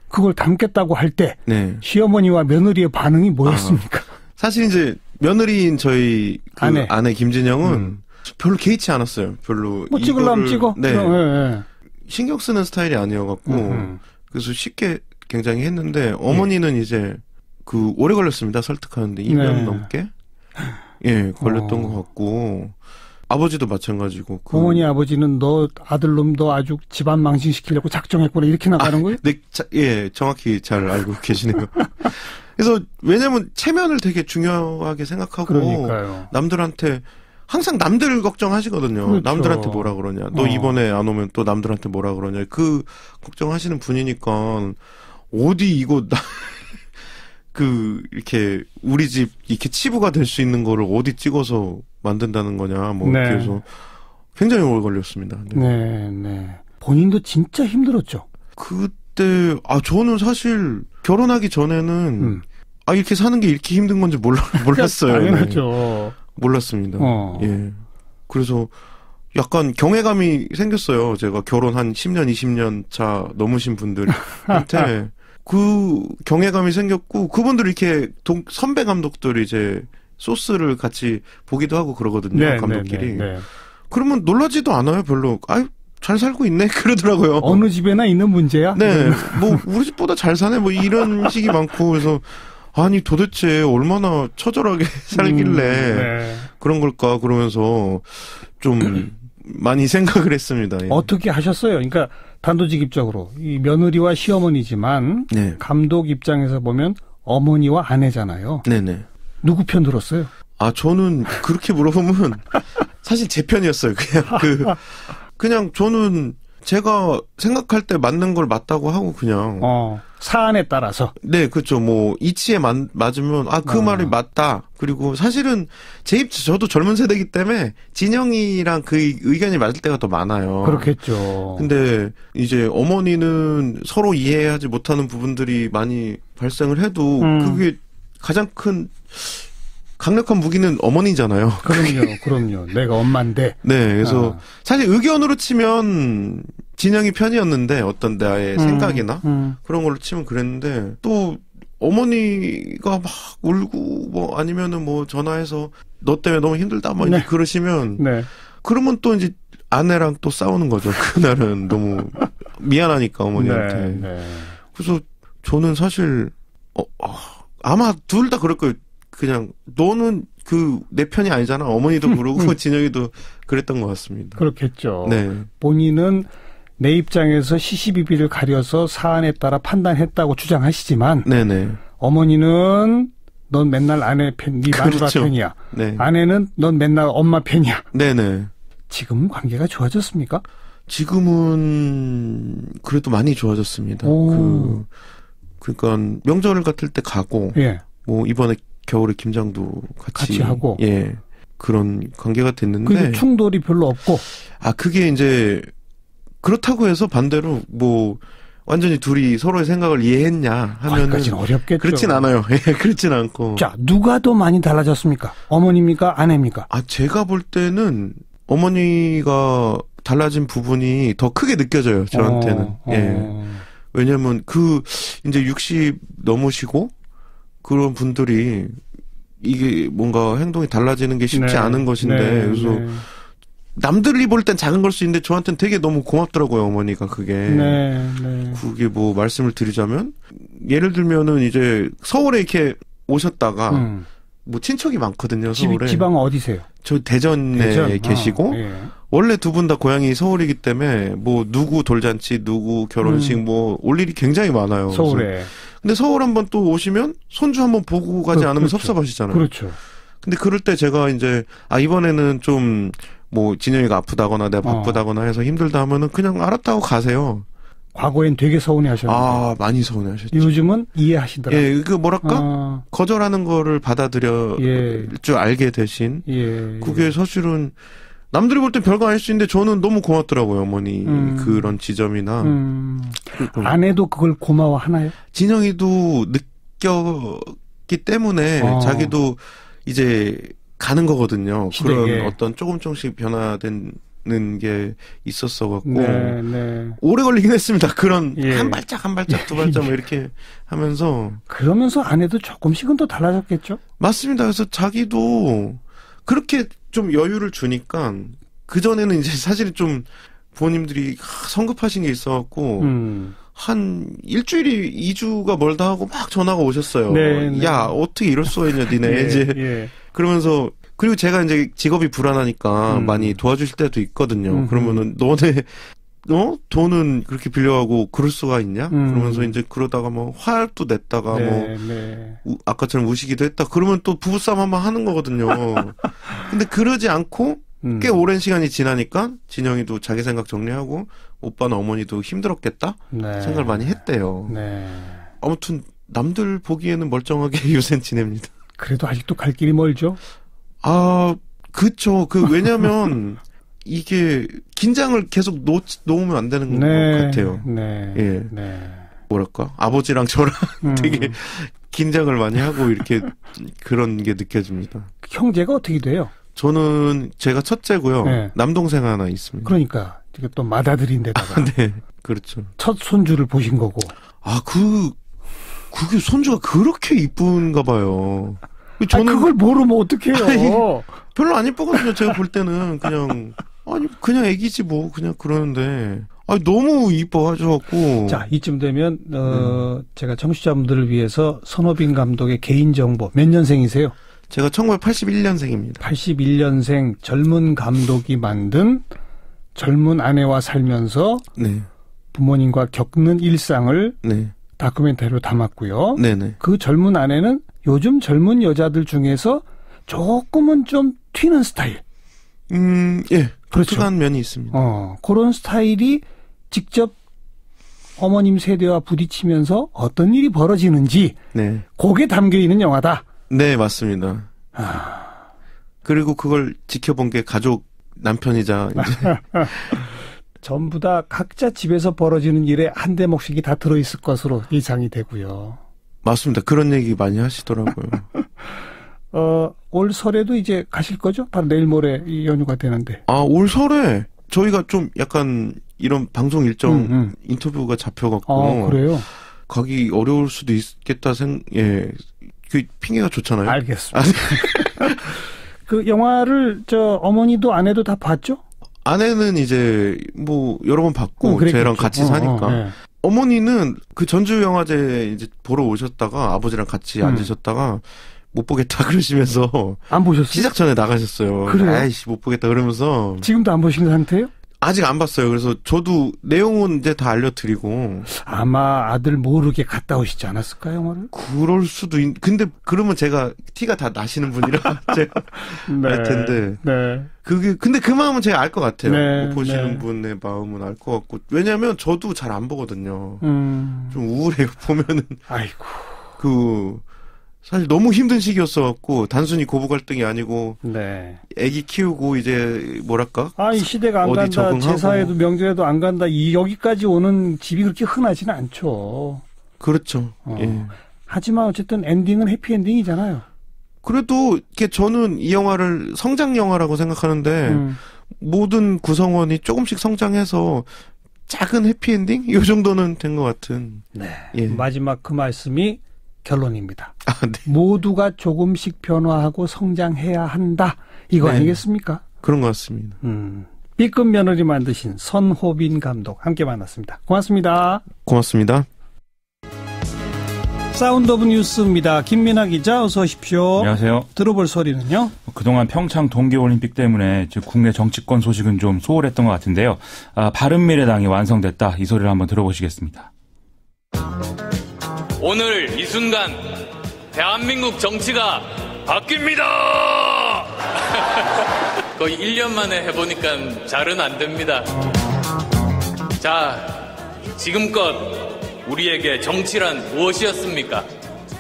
그걸 담겠다고 할 때 네. 시어머니와 며느리의 반응이 뭐였습니까? 사실 이제 며느리인 저희 그 아내 김진영은 별로 개의치 않았어요. 별로 뭐 찍으려면 찍어. 네. 네. 신경 쓰는 스타일이 아니어갖고 그래서 쉽게 굉장히 했는데 어머니는 이제 그 오래 걸렸습니다. 설득하는데 2년 넘게 걸렸던 것 같고 아버지도 마찬가지고. 어머니 아버지는 너 아들놈 너 아주 집안 망신시키려고 작정했구나 이렇게 나가는 거예요? 네, 정확히 잘 알고 계시네요. 그래서 왜냐면 체면을 되게 중요하게 생각하고 그러니까요. 남들한테 항상 남들 걱정하시거든요. 그렇죠. 남들한테 뭐라 그러냐. 너 이번에 안 오면 또 남들한테 뭐라 그러냐. 그 걱정하시는 분이니까 어디 이거 이렇게 우리 집 이렇게 치부가 될 수 있는 거를 어디 찍어서 만든다는 거냐. 뭐 이렇게 해서 굉장히 오래 걸렸습니다. 네. 본인도 진짜 힘들었죠. 그때 저는 사실 결혼하기 전에는 이렇게 사는 게 이렇게 힘든 건지 몰랐어요. 당연하죠. 몰랐습니다. 예. 그래서 약간 경외감이 생겼어요. 제가 결혼 한 10년, 20년 차 넘으신 분들한테 그 경외감이 생겼고 그분들 이렇게 선배 감독들이 이제 소스를 같이 보기도 하고 그러거든요. 감독끼리. 그러면 놀라지도 않아요. 별로. 잘 살고 있네 그러더라고요. 어느 집에나 있는 문제야? 네. 뭐 우리 집보다 잘 사네 뭐 이런 식이 많고 그래서 아니 도대체 얼마나 처절하게 살길래 그런 걸까 그러면서 좀 많이 생각을 했습니다. 예. 어떻게 하셨어요? 그러니까 단도직입적으로 이 며느리와 시어머니지만 감독 입장에서 보면 어머니와 아내잖아요. 네네. 누구 편 들었어요? 저는 그렇게 물어보면 사실 제 편이었어요. 그냥 저는 제가 생각할 때 맞는 걸 맞다고 하고 그냥. 사안에 따라서. 네, 그렇죠. 뭐 이치에 맞으면 그 말이 맞다. 그리고 사실은 저도 젊은 세대이기 때문에 진영이랑 그 의견이 맞을 때가 더 많아요. 그렇겠죠. 근데 이제 어머니는 서로 이해하지 못하는 부분들이 많이 발생을 해도 그게 가장 큰 강력한 무기는 어머니잖아요. 그럼요. 내가 엄마인데. 네, 그래서 사실 의견으로 치면 진영이 편이었는데 어떤 나의 생각이나 그런 걸로 치면 그랬는데 또 어머니가 막 울고 뭐 아니면은 뭐 전화해서 너 때문에 너무 힘들다 뭐 그러시면 그러면 또 이제 아내랑 또 싸우는 거죠. 그날은 너무 미안하니까 어머니한테. 그래서 저는 사실 아마 둘 다 그럴 거예요. 그냥 너는 내 편이 아니잖아. 어머니도 그러고 진영이도 그랬던 것 같습니다. 그렇겠죠. 네. 본인은 내 입장에서 시시비비를 가려서 사안에 따라 판단했다고 주장하시지만 어머니는 넌 맨날 아내 편, 네 마누라 편이야. 아내는 넌 맨날 엄마 편이야. 지금은 관계가 좋아졌습니까? 지금은 그래도 많이 좋아졌습니다. 그러니까 명절 같을 때 가고 뭐 이번에 겨울에 김장도 같이 하고 그런 관계가 됐는데 그래도 충돌이 별로 없고 그게 이제 그렇다고 해서 반대로 뭐 완전히 둘이 서로의 생각을 이해했냐 하면은 거기까지는 어렵겠죠. 그렇진 않아요. 예, 그렇진 않고. 자, 누가 더 많이 달라졌습니까? 어머니입니까? 아내입니까? 제가 볼 때는 어머니가 달라진 부분이 더 크게 느껴져요. 저한테는. 예. 왜냐면 이제 60 넘으시고 그런 분들이 이게 뭔가 행동이 달라지는 게 쉽지 않은 것인데 그래서 남들이 볼 땐 작은 걸 수 있는데 저한테는 되게 너무 고맙더라고요, 어머니가 그게. 그게 뭐 말씀을 드리자면 예를 들면은 이제 서울에 이렇게 오셨다가 뭐 친척이 많거든요, 서울에. 지방은 어디세요? 저 대전에 계시고 원래 두 분 다 고향이 서울이기 때문에 뭐 누구 돌잔치, 누구 결혼식 뭐 올 일이 굉장히 많아요. 서울에. 근데 서울 한번 또 오시면 손주 한번 보고 가지 않으면 섭섭하시잖아요. 그렇죠. 근데 그럴 때 제가 이제 이번에는 좀 뭐 진영이가 아프다거나 내가 바쁘다거나 해서 힘들다 하면은 그냥 알았다고 가세요. 과거엔 되게 서운해하셨는데. 많이 서운해하셨죠. 요즘은 이해하시더라고요. 예, 뭐랄까 거절하는 거를 받아들여 줄 알게 되신. 그게 사실은 남들이 볼 땐 별거 아닐 수 있는데 저는 너무 고맙더라고요, 어머니. 그런 지점이나. 아내도 그걸 고마워하나요? 진영이도 느꼈기 때문에 자기도 이제 가는 거거든요. 시대에. 그런 어떤 조금씩 변화되는 게 있었어갖고. 오래 걸리긴 했습니다. 그런 한 발짝, 두 발짝 뭐 이렇게 하면서. 그러면서 아내도 조금씩은 더 달라졌겠죠? 맞습니다. 그래서 자기도 그렇게 좀 여유를 주니까 그전에는 이제 사실 좀 부모님들이 성급하신 게 있어갖고 한 일주일이 2주가 멀다 하고 막 전화가 오셨어요. 야, 어떻게 이럴 수가 있냐, 니네. 이제 그러면서 그리고 제가 이제 직업이 불안하니까 많이 도와주실 때도 있거든요. 그러면은 너네 돈은 그렇게 빌려가고 그럴 수가 있냐? 그러면서 이제 그러다가 뭐 화도 냈다가 아까처럼 우시기도 했다. 그러면 또 부부싸움 한번 하는 거거든요. 근데 그러지 않고 꽤 오랜 시간이 지나니까 진영이도 자기 생각 정리하고 오빠나 어머니도 힘들었겠다 생각을 많이 했대요. 아무튼 남들 보기에는 멀쩡하게 요새는 지냅니다. 그래도 아직도 갈 길이 멀죠? 그쵸. 왜냐면 이게 긴장을 계속 놓으면 안 되는 것 같아요. 뭐랄까 아버지랑 저랑 되게 긴장을 많이 하고 이렇게 그런 게 느껴집니다. 형제가 어떻게 돼요? 저는 제가 첫째고요. 남동생 하나 있습니다. 그러니까 이게 또 맏아들인데다가. 네, 그렇죠. 첫 손주를 보신 거고. 그게 손주가 그렇게 이쁜가 봐요. 저는 그걸 모르면 어떡해요. 별로 안 이쁘거든요. 제가 볼 때는 그냥 애기지 뭐 그냥 그러는데 너무 이뻐하셔갖고. 자, 이쯤 되면 제가 청취자분들을 위해서 손호빈 감독의 개인정보 몇 년생이세요? 제가 1981년생입니다. 81년생 젊은 감독이 만든 젊은 아내와 살면서 부모님과 겪는 일상을 다큐멘터리로 담았고요. 그 젊은 아내는 요즘 젊은 여자들 중에서 조금은 좀 튀는 스타일. 독특한 면이 있습니다. 그런 스타일이 직접 어머님 세대와 부딪히면서 어떤 일이 벌어지는지 그게 담겨있는 영화다. 네, 맞습니다. 그리고 그걸 지켜본 게 가족 남편이자 이제 전부 다 각자 집에서 벌어지는 일에 한 대목씩이 다 들어있을 것으로 예상이 되고요. 맞습니다. 그런 얘기 많이 하시더라고요. 올 설에도 이제 가실 거죠? 바로 내일 모레 이 연휴가 되는데. 올 설에 저희가 좀 약간 이런 방송 일정 인터뷰가 잡혀갖고. 그래요? 가기 어려울 수도 있겠다 그 핑계가 좋잖아요. 알겠습니다. 그 영화를 어머니도 아내도 다 봤죠? 아내는 이제 뭐 여러 번 봤고 저랑 같이 사니까. 어머니는 그 전주영화제 이제 보러 오셨다가 아버지랑 같이 앉으셨다가 못 보겠다 그러시면서 안 보셨어요? 시작 전에 나가셨어요. 그래요? 아이씨 못 보겠다 그러면서. 지금도 안 보신 상태예요? 아직 안 봤어요. 그래서 저도 내용은 이제 다 알려드리고. 아마 아들 모르게 갔다 오시지 않았을까 영화를? 그럴 수도 근데 그러면 제가 티가 다 나시는 분이라 제가 알 텐데. 그게 근데 그 마음은 제가 알 것 같아요. 못 보시는 분의 마음은 알 것 같고. 왜냐하면 저도 잘 안 보거든요. 좀 우울해요. 보면은. 아이고. 사실 너무 힘든 시기였어갖고 단순히 고부 갈등이 아니고 네. 애기 키우고 이제 뭐랄까? 이 시대가 안 간다. 적응하고. 제사에도 명절에도 안 간다. 여기까지 오는 집이 그렇게 흔하지는 않죠. 그렇죠. 예. 하지만 어쨌든 엔딩은 해피엔딩이잖아요. 그래도 이렇게 저는 이 영화를 성장 영화라고 생각하는데 모든 구성원이 조금씩 성장해서 작은 해피엔딩? 이 정도는 된 것 같은. 네. 예. 마지막 그 말씀이 결론입니다. 네. 모두가 조금씩 변화하고 성장해야 한다. 이거 네. 아니겠습니까? 그런 것 같습니다. B급 며느리 만드신 선호빈 감독 함께 만났습니다. 고맙습니다. 고맙습니다. 사운드 오브 뉴스입니다. 김민아 기자 어서 오십시오. 안녕하세요. 들어볼 소리는요? 그동안 평창 동계올림픽 때문에 국내 정치권 소식은 좀 소홀했던 것 같은데요. 바른미래당이 완성됐다. 이 소리를 한번 들어보시겠습니다. 오늘 이 순간 대한민국 정치가 바뀝니다. 거의 1년 만에 해보니까 잘은 안 됩니다. 자, 지금껏 우리에게 정치란 무엇이었습니까?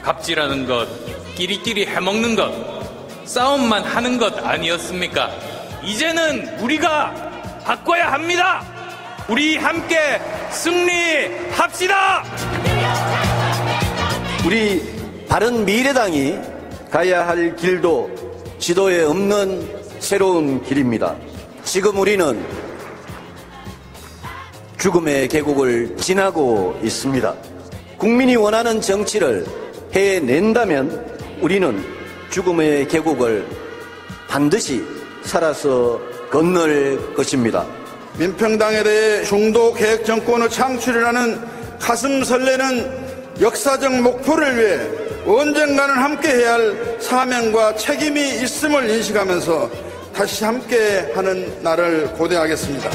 갑질하는 것, 끼리끼리 해먹는 것, 싸움만 하는 것 아니었습니까? 이제는 우리가 바꿔야 합니다. 우리 함께 승리합시다. 우리 바른미래당이 가야 할 길도 지도에 없는 새로운 길입니다. 지금 우리는 죽음의 계곡을 지나고 있습니다. 국민이 원하는 정치를 해낸다면 우리는 죽음의 계곡을 반드시 살아서 건널 것입니다. 민평당에 대해 중도 개혁 정권의 창출이라는 가슴 설레는 역사적 목표를 위해 언젠가는 함께해야 할 사명과 책임이 있음을 인식하면서 다시 함께하는 날을 고대하겠습니다.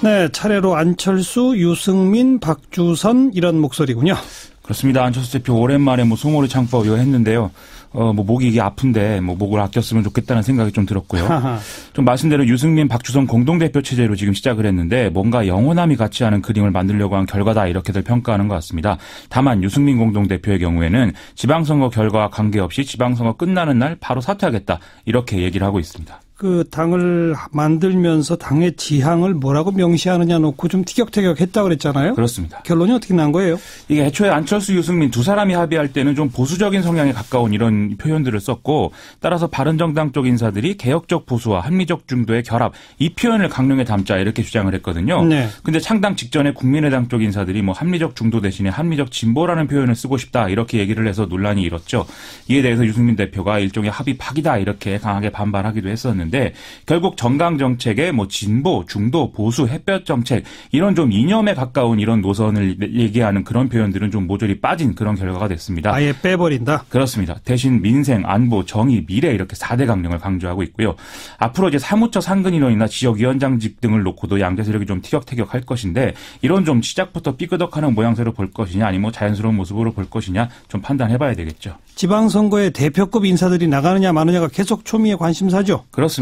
네, 차례로 안철수, 유승민, 박주선 이런 목소리군요. 그렇습니다. 안철수 대표 오랜만에 소몰이 창법 이거 했는데요. 목이 이게 아픈데 목을 아꼈으면 좋겠다는 생각이 좀 들었고요. 좀 말씀대로 유승민, 박주선 공동대표 체제로 지금 시작을 했는데 뭔가 영원함이 같지 않은 그림을 만들려고 한 결과다 이렇게들 평가하는 것 같습니다. 다만 유승민 공동대표의 경우에는 지방선거 결과와 관계없이 지방선거 끝나는 날 바로 사퇴하겠다 이렇게 얘기를 하고 있습니다. 그 당을 만들면서 당의 지향을 뭐라고 명시하느냐 놓고 좀 티격태격했다고 그랬잖아요. 그렇습니다. 결론이 어떻게 난 거예요? 이게 애초에 안철수, 유승민 두 사람이 합의할 때는 좀 보수적인 성향에 가까운 이런 표현들을 썼고 따라서 바른정당 쪽 인사들이 개혁적 보수와 합리적 중도의 결합 이 표현을 강령에 담자 이렇게 주장을 했거든요. 네. 근데 창당 직전에 국민의당 쪽 인사들이 합리적 중도 대신에 합리적 진보라는 표현을 쓰고 싶다 이렇게 얘기를 해서 논란이 일었죠. 이에 대해서 유승민 대표가 일종의 합의 파기다 이렇게 강하게 반발하기도 했었는데 결국 정강 정책의 진보, 중도, 보수, 햇볕 정책 이런 좀 이념에 가까운 이런 노선을 얘기하는 그런 표현들은 좀 모조리 빠진 그런 결과가 됐습니다. 아예 빼버린다? 그렇습니다. 대신 민생, 안보, 정의, 미래 이렇게 4대 강령을 강조하고 있고요. 앞으로 이제 사무처 상근인원이나 지역위원장직 등을 놓고도 양대 세력이 좀 티격태격할 것인데 이런 좀 시작부터 삐끄덕하는 모양새로 볼 것이냐 아니면 자연스러운 모습으로 볼 것이냐 좀 판단해봐야 되겠죠. 지방선거에 대표급 인사들이 나가느냐 마느냐가 계속 초미의 관심사죠. 그렇습니다.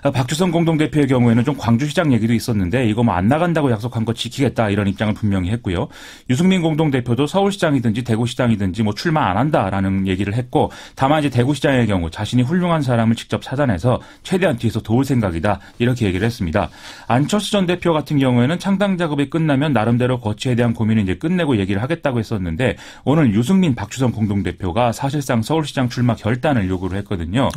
박주선 공동대표의 경우에는 좀 광주시장 얘기도 있었는데 이거 안 나간다고 약속한 거 지키겠다 이런 입장을 분명히 했고요. 유승민 공동대표도 서울시장이든지 대구시장이든지 출마 안 한다라는 얘기를 했고 다만 이제 대구시장의 경우 자신이 훌륭한 사람을 직접 찾아내서 최대한 뒤에서 도울 생각이다 이렇게 얘기를 했습니다. 안철수 전 대표 같은 경우에는 창당 작업이 끝나면 나름대로 거취에 대한 고민을 이제 끝내고 얘기를 하겠다고 했었는데 오늘 유승민, 박주선 공동대표가 사실상 서울시장 출마 결단을 요구를 했거든요.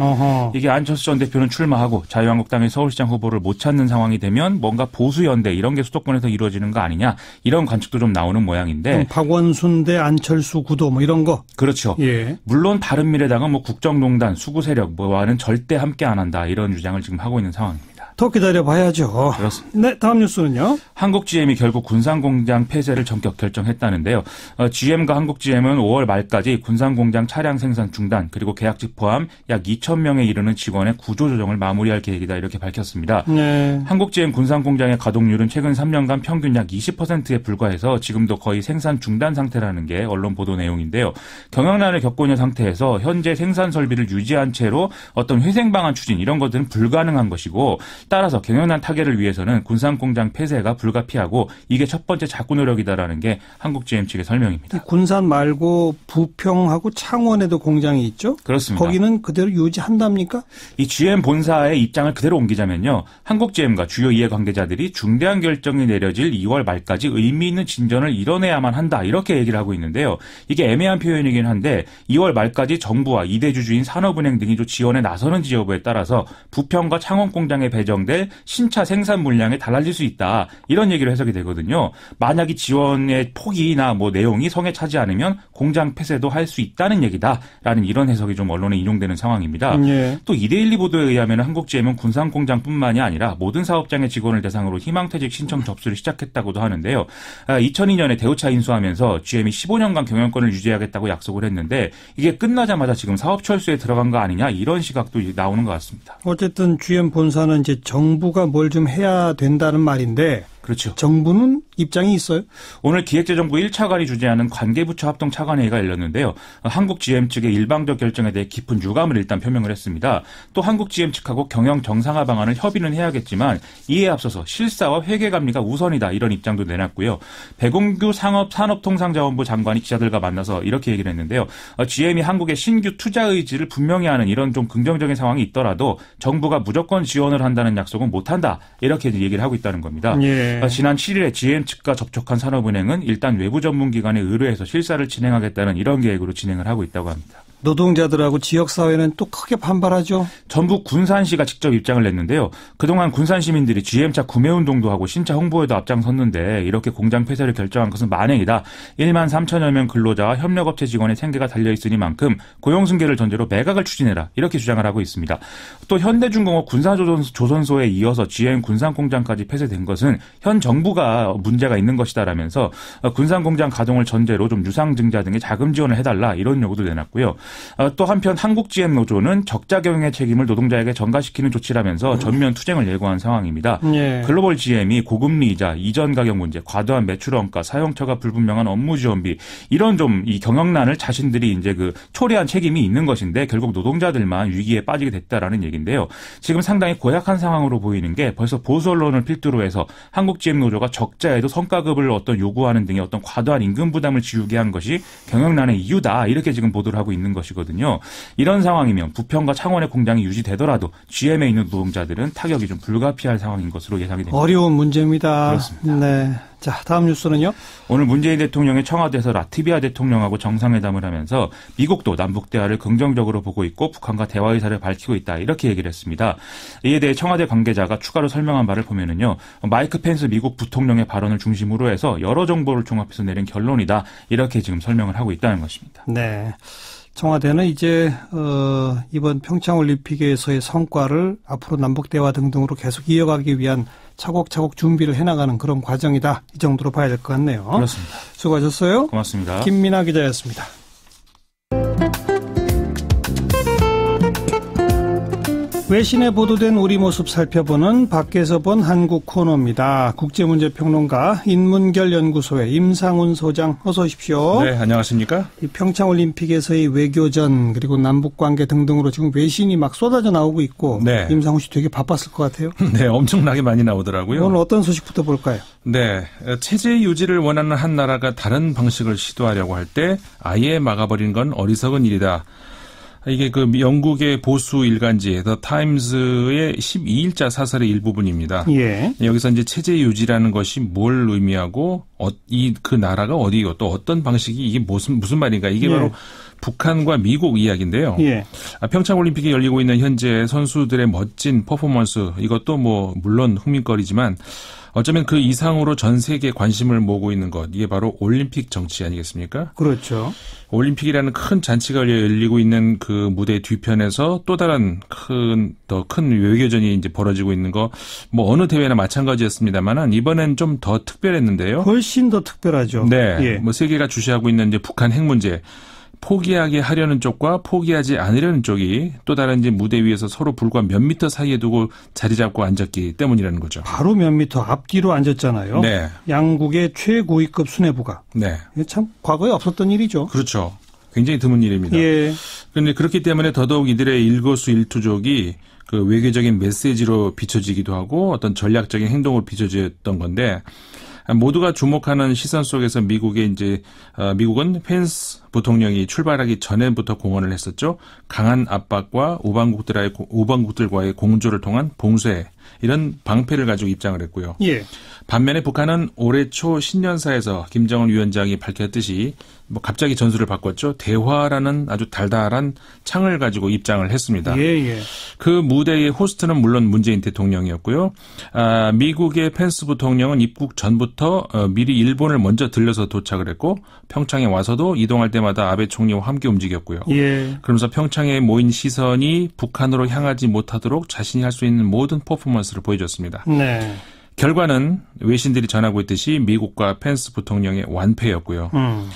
이게 안철수 전 대표는 출마하고 자유한국당의 서울시장 후보를 못 찾는 상황이 되면 뭔가 보수연대 이런 게 수도권에서 이루어지는 거 아니냐 이런 관측도 좀 나오는 모양인데 박원순 대 안철수 구도 이런 거. 그렇죠. 예. 물론 바른미래당은 국정농단, 수구세력과는 절대 함께 안 한다 이런 주장을 지금 하고 있는 상황입니다. 더 기다려봐야죠. 그렇습니다. 네, 다음 뉴스는요. 한국GM이 결국 군산공장 폐쇄를 전격 결정했다는데요. GM과 한국GM은 5월 말까지 군산공장 차량 생산 중단 그리고 계약직 포함 약 2,000명에 이르는 직원의 구조조정을 마무리할 계획이다 이렇게 밝혔습니다. 네. 한국GM 군산공장의 가동률은 최근 3년간 평균 약 20%에 불과해서 지금도 거의 생산 중단 상태라는 게 언론 보도 내용인데요. 경영난을 겪고 있는 상태에서 현재 생산 설비를 유지한 채로 어떤 회생 방안 추진 이런 것들은 불가능한 것이고 따라서 경영난 타개를 위해서는 군산공장 폐쇄가 불가피하고 이게 첫 번째 자구 노력이다라는 게 한국 GM 측의 설명입니다. 군산 말고 부평하고 창원에도 공장이 있죠? 그렇습니다. 거기는 그대로 유지한답니까? 이 GM 본사의 입장을 그대로 옮기자면요. 한국 GM과 주요 이해관계자들이 중대한 결정이 내려질 2월 말까지 의미 있는 진전을 이뤄내야만 한다. 이렇게 얘기를 하고 있는데요. 이게 애매한 표현이긴 한데 2월 말까지 정부와 이대주주인 산업은행 등이 좀 지원에 나서는지 여부에 따라서 부평과 창원 공장에 배정될 신차 생산 물량에 달라질 수 있다. 이런 얘기로 해석이 되거든요. 만약 이 지원의 폭이나 뭐 내용이 성에 차지 않으면 공장 폐쇄도 할 수 있다는 얘기다라는 이런 해석이 좀 언론에 인용되는 상황입니다. 예. 또 이데일리 보도에 의하면 한국 GM은 군산 공장뿐만이 아니라 모든 사업장의 직원을 대상으로 희망퇴직 신청 접수를 시작했다고도 하는데요. 2002년에 대우차 인수하면서 GM이 15년간 경영권을 유지하겠다고 약속을 했는데 이게 끝나자마자 지금 사업 철수에 들어간 거 아니냐 이런 시각도 나오는 것 같습니다. 어쨌든 GM 본사는 이제 정부가 뭘 좀 해야 된다는 말인데 그렇죠. 정부는 입장이 있어요? 오늘 기획재정부 1차관이 주재하는 관계부처 합동 차관회의가 열렸는데요. 한국 GM 측의 일방적 결정에 대해 깊은 유감을 일단 표명을 했습니다. 또 한국 GM 측하고 경영 정상화 방안을 협의는 해야겠지만 이에 앞서서 실사와 회계감리가 우선이다 이런 입장도 내놨고요. 백운규 산업통상자원부 장관이 기자들과 만나서 이렇게 얘기를 했는데요. GM이 한국의 신규 투자 의지를 분명히 하는 이런 좀 긍정적인 상황이 있더라도 정부가 무조건 지원을 한다는 약속은 못한다. 이렇게 얘기를 하고 있다는 겁니다. 예. 지난 7일에 GM 측과 접촉한 산업은행은 일단 외부 전문기관에 의뢰해서 실사를 진행하겠다는 이런 계획으로 진행을 하고 있다고 합니다. 노동자들하고 지역사회는 또 크게 반발하죠. 전북 군산시가 직접 입장을 냈는데요. 그동안 군산 시민들이 GM차 구매운동도 하고 신차 홍보에도 앞장섰는데 이렇게 공장 폐쇄를 결정한 것은 만행이다. 1만 3천여 명 근로자와 협력업체 직원의 생계가 달려있으니만큼 고용승계를 전제로 매각을 추진해라. 이렇게 주장을 하고 있습니다. 또 현대중공업 군산조선소에 이어서 GM 군산공장까지 폐쇄된 것은 현 정부가 문제가 있는 것이다라면서 군산공장 가동을 전제로 좀 유상증자 등의 자금 지원을 해달라 이런 요구도 내놨고요. 또 한편 한국 GM 노조는 적자 경영의 책임을 노동자에게 전가시키는 조치라면서 전면 투쟁을 예고한 상황입니다. 예. 글로벌 GM이 고금리 이자, 이전 가격 문제, 과도한 매출 원가, 사용처가 불분명한 업무 지원비 이런 좀 이 경영난을 자신들이 이제 그 초래한 책임이 있는 것인데 결국 노동자들만 위기에 빠지게 됐다라는 얘기인데요. 지금 상당히 고약한 상황으로 보이는 게 벌써 보수 언론을 필두로 해서 한국 GM 노조가 적자에도 성과급을 요구하는 등의 어떤 과도한 임금 부담을 지우게 한 것이 경영난의 이유다 이렇게 지금 보도를 하고 있는 것이거든요. 이런 상황이면 부평과 창원의 공장이 유지되더라도 GM에 있는 노동자들은 타격이 좀 불가피할 상황인 것으로 예상이 됩니다. 어려운 문제입니다. 그렇습니다. 네. 자, 다음 뉴스는요? 오늘 문재인 대통령이 청와대에서 라트비아 대통령하고 정상회담을 하면서 미국도 남북 대화를 긍정적으로 보고 있고 북한과 대화 의사를 밝히고 있다. 이렇게 얘기를 했습니다. 이에 대해 청와대 관계자가 추가로 설명한 바를 보면은요. 마이크 펜스 미국 부통령의 발언을 중심으로 해서 여러 정보를 종합해서 내린 결론이다. 이렇게 지금 설명을 하고 있다는 것입니다. 네. 청와대는 이제 이번 평창올림픽에서의 성과를 앞으로 남북대화 등등으로 계속 이어가기 위한 차곡차곡 준비를 해나가는 그런 과정이다. 이 정도로 봐야 될 것 같네요. 그렇습니다. 수고하셨어요. 고맙습니다. 김민아 기자였습니다. 외신에 보도된 우리 모습 살펴보는 밖에서 본 한국 코너입니다. 국제문제평론가 인문결연구소의 임상훈 소장 어서 오십시오. 네, 안녕하십니까? 이 평창올림픽에서의 외교전 그리고 남북관계 등등으로 지금 외신이 막 쏟아져 나오고 있고 네. 임상훈 씨 되게 바빴을 것 같아요. 네, 엄청나게 많이 나오더라고요. 오늘 어떤 소식부터 볼까요? 네, 체제 유지를 원하는 한 나라가 다른 방식을 시도하려고 할 때 아예 막아버리는 건 어리석은 일이다. 이게 그 영국의 보수 일간지 더 타임스의 12일자 사설의 일부분입니다. 예. 여기서 이제 체제 유지라는 것이 뭘 의미하고 그 나라가 어디고 또 어떤 방식이 이게 무슨 말인가 이게 예. 바로 북한과 미국 이야기인데요. 예. 평창올림픽이 열리고 있는 현재 선수들의 멋진 퍼포먼스 이것도 뭐 물론 흥미거리지만 어쩌면 그 이상으로 전 세계에 관심을 모으고 있는 것 이게 바로 올림픽 정치 아니겠습니까? 그렇죠. 올림픽이라는 큰 잔치가 열리고 있는 그 무대 뒤편에서 또 다른 더 큰 외교전이 이제 벌어지고 있는 거 뭐 어느 대회나 마찬가지였습니다만은 이번엔 좀 더 특별했는데요. 훨씬 더 특별하죠. 네. 예. 뭐 세계가 주시하고 있는 이제 북한 핵 문제. 포기하게 하려는 쪽과 포기하지 않으려는 쪽이 또 다른 이제 무대 위에서 서로 불과 몇 미터 사이에 두고 자리 잡고 앉았기 때문이라는 거죠. 바로 몇 미터 앞뒤로 앉았잖아요. 네. 양국의 최고위급 수뇌부가. 네. 참 과거에 없었던 일이죠. 그렇죠. 굉장히 드문 일입니다. 그런데 그렇기 때문에 더더욱 이들의 일거수일투족이 그 외교적인 메시지로 비춰지기도 하고 어떤 전략적인 행동으로 비춰졌던 건데 모두가 주목하는 시선 속에서 미국은 펜스 부통령이 출발하기 전에부터 공언을 했었죠. 강한 압박과 우방국들과의 공조를 통한 봉쇄 이런 방패를 가지고 입장을 했고요. 반면에 북한은 올해 초 신년사에서 김정은 위원장이 밝혔듯이 갑자기 전술을 바꿨죠. 대화라는 아주 달달한 창을 가지고 입장을 했습니다. 그 무대의 호스트는 물론 문재인 대통령이었고요. 미국의 펜스 부통령은 입국 전부터 미리 일본을 먼저 들려서 도착을 했고 평창에 와서도 이동할 때마다 아베 총리와 함께 움직였고요. 그러면서 평창에 모인 시선이 북한으로 향하지 못하도록 자신이 할 수 있는 모든 퍼포먼스를 보여줬습니다. 결과는 외신들이 전하고 있듯이 미국과 펜스 부통령의 완패였고요.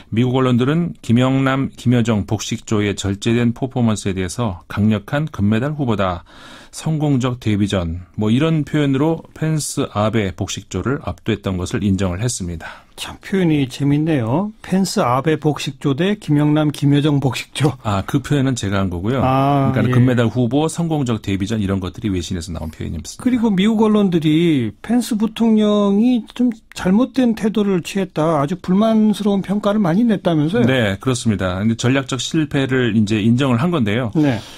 미국 언론들은 김영남, 김여정 복식조의 절제된 퍼포먼스에 대해서 강력한 금메달 후보다. 성공적 데뷔전 이런 표현으로 펜스 아베 복식조를 압도했던 것을 인정을 했습니다. 참 표현이 재밌네요. 펜스 아베 복식조 대 김영남 김여정 복식조. 그 표현은 제가 한 거고요. 그러니까 금메달 후보, 성공적 데뷔전 이런 것들이 외신에서 나온 표현이었습니다. 그리고 미국 언론들이 펜스 부통령이 좀 잘못된 태도를 취했다. 아주 불만스러운 평가를 많이 냈다면서요? 네, 그렇습니다. 근데 전략적 실패를 이제 인정을 한 건데요.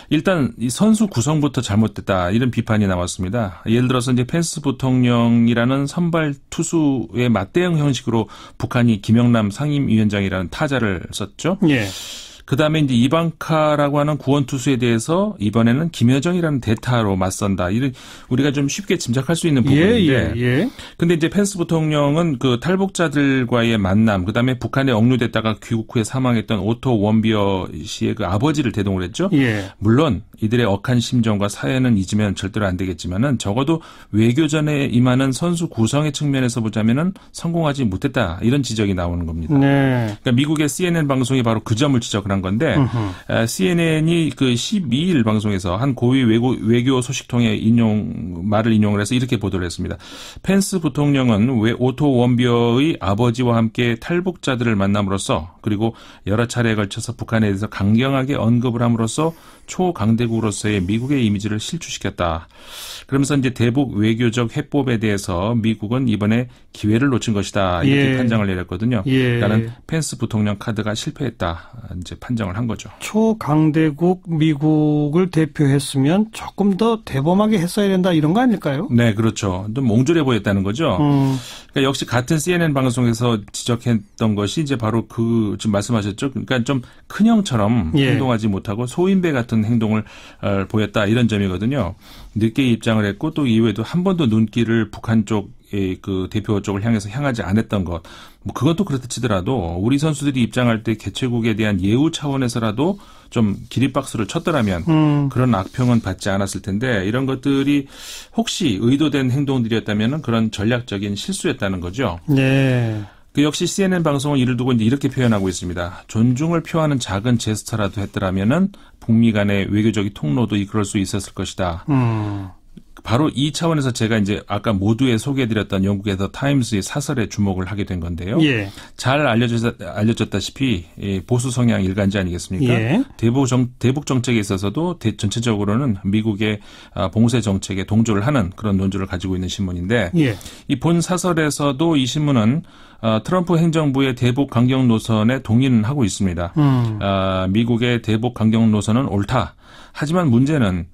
일단 이 선수 구성부터 잘못됐다. 이런 비판이 나왔습니다. 예를 들어서 이제 펜스 부통령이라는 선발 투수의 맞대응 형식으로 북한이 김영남 상임위원장이라는 타자를 썼죠. 그다음에 이제 이방카라고 하는 구원 투수에 대해서 이번에는 김여정이라는 대타로 맞선다. 이런 우리가 좀 쉽게 짐작할 수 있는 부분인데. 근데 이제 펜스 부통령은 그 탈북자들과의 만남, 그다음에 북한에 억류됐다가 귀국 후에 사망했던 오토 원비어 씨의 그 아버지를 대동을 했죠. 물론 이들의 억한 심정과 사연은 잊으면 절대로 안 되겠지만은 적어도 외교전에 임하는 선수 구성의 측면에서 보자면은 성공하지 못했다. 이런 지적이 나오는 겁니다. 그러니까 미국의 CNN 방송이 바로 그 점을 지적을 한 건데 CNN이 그 12일 방송에서 한 고위 외교 소식통의 말을 인용을 해서 이렇게 보도를 했습니다. 펜스 부통령은 오토 원비어의 아버지와 함께 탈북자들을 만남으로써 그리고 여러 차례에 걸쳐서 북한에 대해서 강경하게 언급을 함으로써 초강대국으로서의 미국의 이미지를 실추시켰다. 그러면서 이제 대북 외교적 해법에 대해서 미국은 이번에 기회를 놓친 것이다. 이렇게 판정을 내렸거든요. 그러니까는 펜스 부통령 카드가 실패했다. 이제 판정을 한 거죠. 초강대국 미국을 대표했으면 조금 더 대범하게 했어야 된다 이런 거 아닐까요? 네, 그렇죠. 좀 몽졸해 보였다는 거죠. 그러니까 역시 같은 CNN 방송에서 지적했던 것이 이제 바로 지금 말씀하셨죠. 그러니까 좀 큰형처럼 행동하지 못하고 소인배 같은 행동을 보였다 이런 점이거든요. 늦게 입장을 했고 또 이후에도 한 번도 눈길을 북한 쪽의 그 대표 쪽을 향하지 않았던 것. 그것도 그렇다 치더라도 우리 선수들이 입장할 때 개최국에 대한 예우 차원에서라도 좀 기립박수를 쳤더라면 그런 악평은 받지 않았을 텐데 이런 것들이 혹시 의도된 행동들이었다면 그런 전략적인 실수였다는 거죠. 그 역시 CNN 방송은 이를 두고 이제 이렇게 표현하고 있습니다. 존중을 표하는 작은 제스처라도 했더라면은 북미 간의 외교적인 통로도 이끌을 수 있었을 것이다. 바로 이 차원에서 제가 이제 아까 모두에 소개해드렸던 영국의 더 타임스의 사설에 주목을 하게 된 건데요. 잘 알려졌다시피 보수 성향 일간지 아니겠습니까? 대북 정책에 있어서도 전체적으로는 미국의 봉쇄 정책에 동조를 하는 그런 논조를 가지고 있는 신문인데 이 본 사설에서도 이 신문은 트럼프 행정부의 대북 강경 노선에 동의는 하고 있습니다. 미국의 대북 강경 노선은 옳다. 하지만 문제는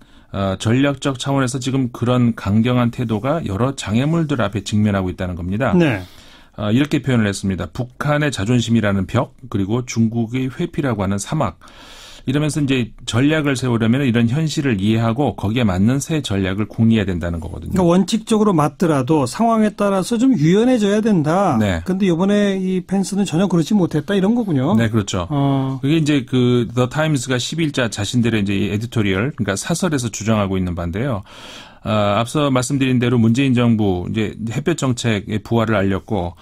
전략적 차원에서 지금 그런 강경한 태도가 여러 장애물들 앞에 직면하고 있다는 겁니다. 이렇게 표현을 했습니다. 북한의 자존심이라는 벽, 그리고 중국의 회피라고 하는 사막. 이러면서 이제 전략을 세우려면 이런 현실을 이해하고 거기에 맞는 새 전략을 궁리해야 된다는 거거든요. 그러니까 원칙적으로 맞더라도 상황에 따라서 좀 유연해져야 된다. 그런데 이번에 이 펜스는 전혀 그렇지 못했다 이런 거군요. 네, 그렇죠. 그게 이제 그 더 타임스가 10일자 자신들의 이제 에디토리얼, 그러니까 사설에서 주장하고 있는 바인데요. 앞서 말씀드린 대로 문재인 정부 이제 햇볕 정책의 부활을 알렸고